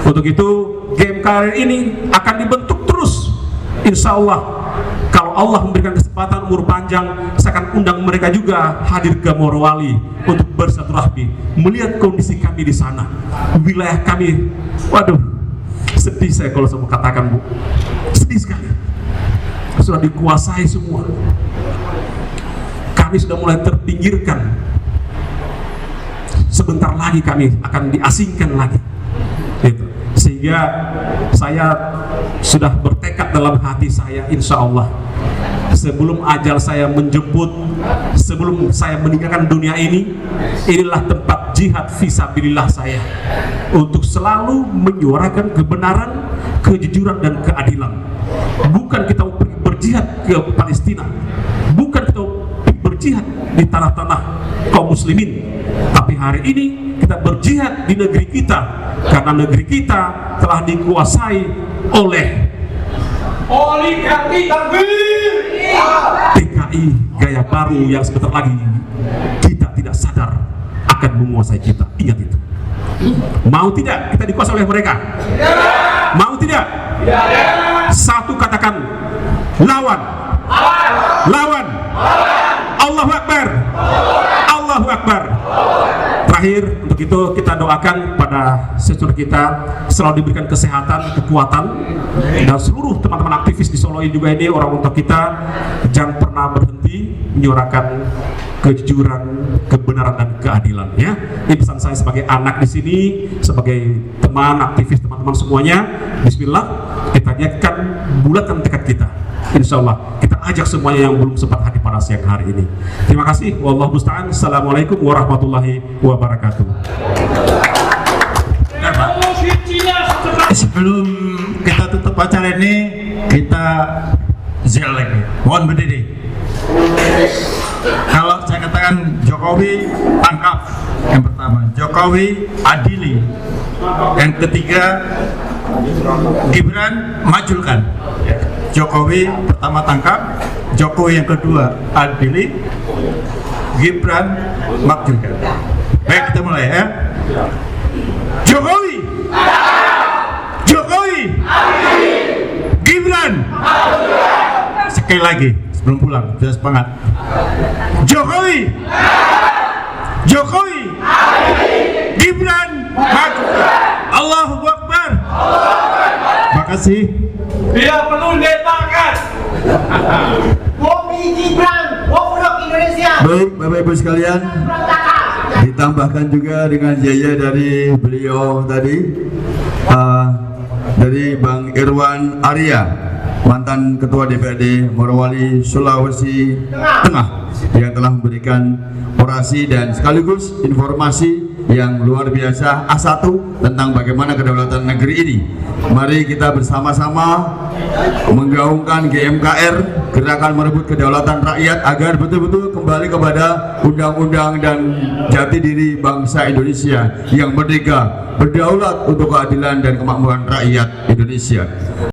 Untuk itu GMKR ini akan dibentuk terus. Insya Allah, kalau Allah memberikan kesempatan umur panjang, saya akan undang mereka juga hadir ke Morowali untuk bersilaturahmi, melihat kondisi kami di sana, wilayah kami. Waduh, sedih saya kalau saya mau katakan Bu, sedih sekali. Sudah dikuasai semua. Kami sudah mulai terpinggirkan. Sebentar lagi kami akan diasingkan lagi. Gitu. Sehingga saya sudah bertekad dalam hati saya, insya Allah sebelum ajal saya menjemput, sebelum saya meninggalkan dunia ini, inilah tempat jihad fisabilillah saya untuk selalu menyuarakan kebenaran, kejujuran dan keadilan. Bukan kita berjihad ke Palestina, bukan kita berjihad di tanah-tanah kaum muslimin, tapi hari ini kita berjihad di negeri kita, karena negeri kita telah dikuasai oleh oligarki PKI gaya baru yang sebentar lagi kita tidak sadar akan menguasai kita. Ingat itu. Mau tidak kita dikuasai oleh mereka? Mau tidak? Satu katakan, lawan. Lawan. Allahu Akbar. Allahu Akbar. Terakhir, untuk itu kita doakan pada sesudahnya kita selalu diberikan kesehatan, kekuatan, dan seluruh teman-teman aktivis di Solo ini juga, ini orang untuk kita jangan pernah berhenti menyuarakan kejujuran, kebenaran dan keadilan, ya. Ini pesan saya sebagai anak di sini, sebagai teman aktivis, teman-teman semuanya. Bismillah, kita niatkan, bulatkan tekad kita. Insya Allah kita ajak semuanya yang belum sempat hadir pada siang hari ini. Terima kasih. Wallahu musta'an. Assalamualaikum warahmatullahi wabarakatuh. Sebelum kita tutup acara ini, kita zel lagi. Mohon berdiri. Kalau saya katakan Jokowi tangkap, yang pertama Jokowi adili, yang ketiga Gibran majulkan. Jokowi pertama tangkap, Jokowi yang kedua adili, Gibran majulkan. Baik, kita mulai ya. Jokowi, Jokowi, Gibran. Sekali lagi sebelum pulang, sudah semangat. Jokowi, Jokowi, Gibran, Allahu Akbar. Terima kasih. kasih. Dia perlu diletakkan. Bobi Gibran, Wobrok Indonesia. Baik, Bapak Ibu sekalian, ditambahkan juga dengan Jaya dari beliau tadi, dari Bang Irwan Arya, mantan Ketua DPRD Morowali Sulawesi Tengah, yang telah memberikan orasi dan sekaligus informasi yang luar biasa A1 tentang bagaimana kedaulatan negeri ini. Mari kita bersama-sama menggaungkan GMKR, Gerakan Merebut Kedaulatan Rakyat, agar betul-betul kembali kepada undang-undang dan jati diri bangsa Indonesia yang merdeka, berdaulat untuk keadilan dan kemakmuran rakyat Indonesia.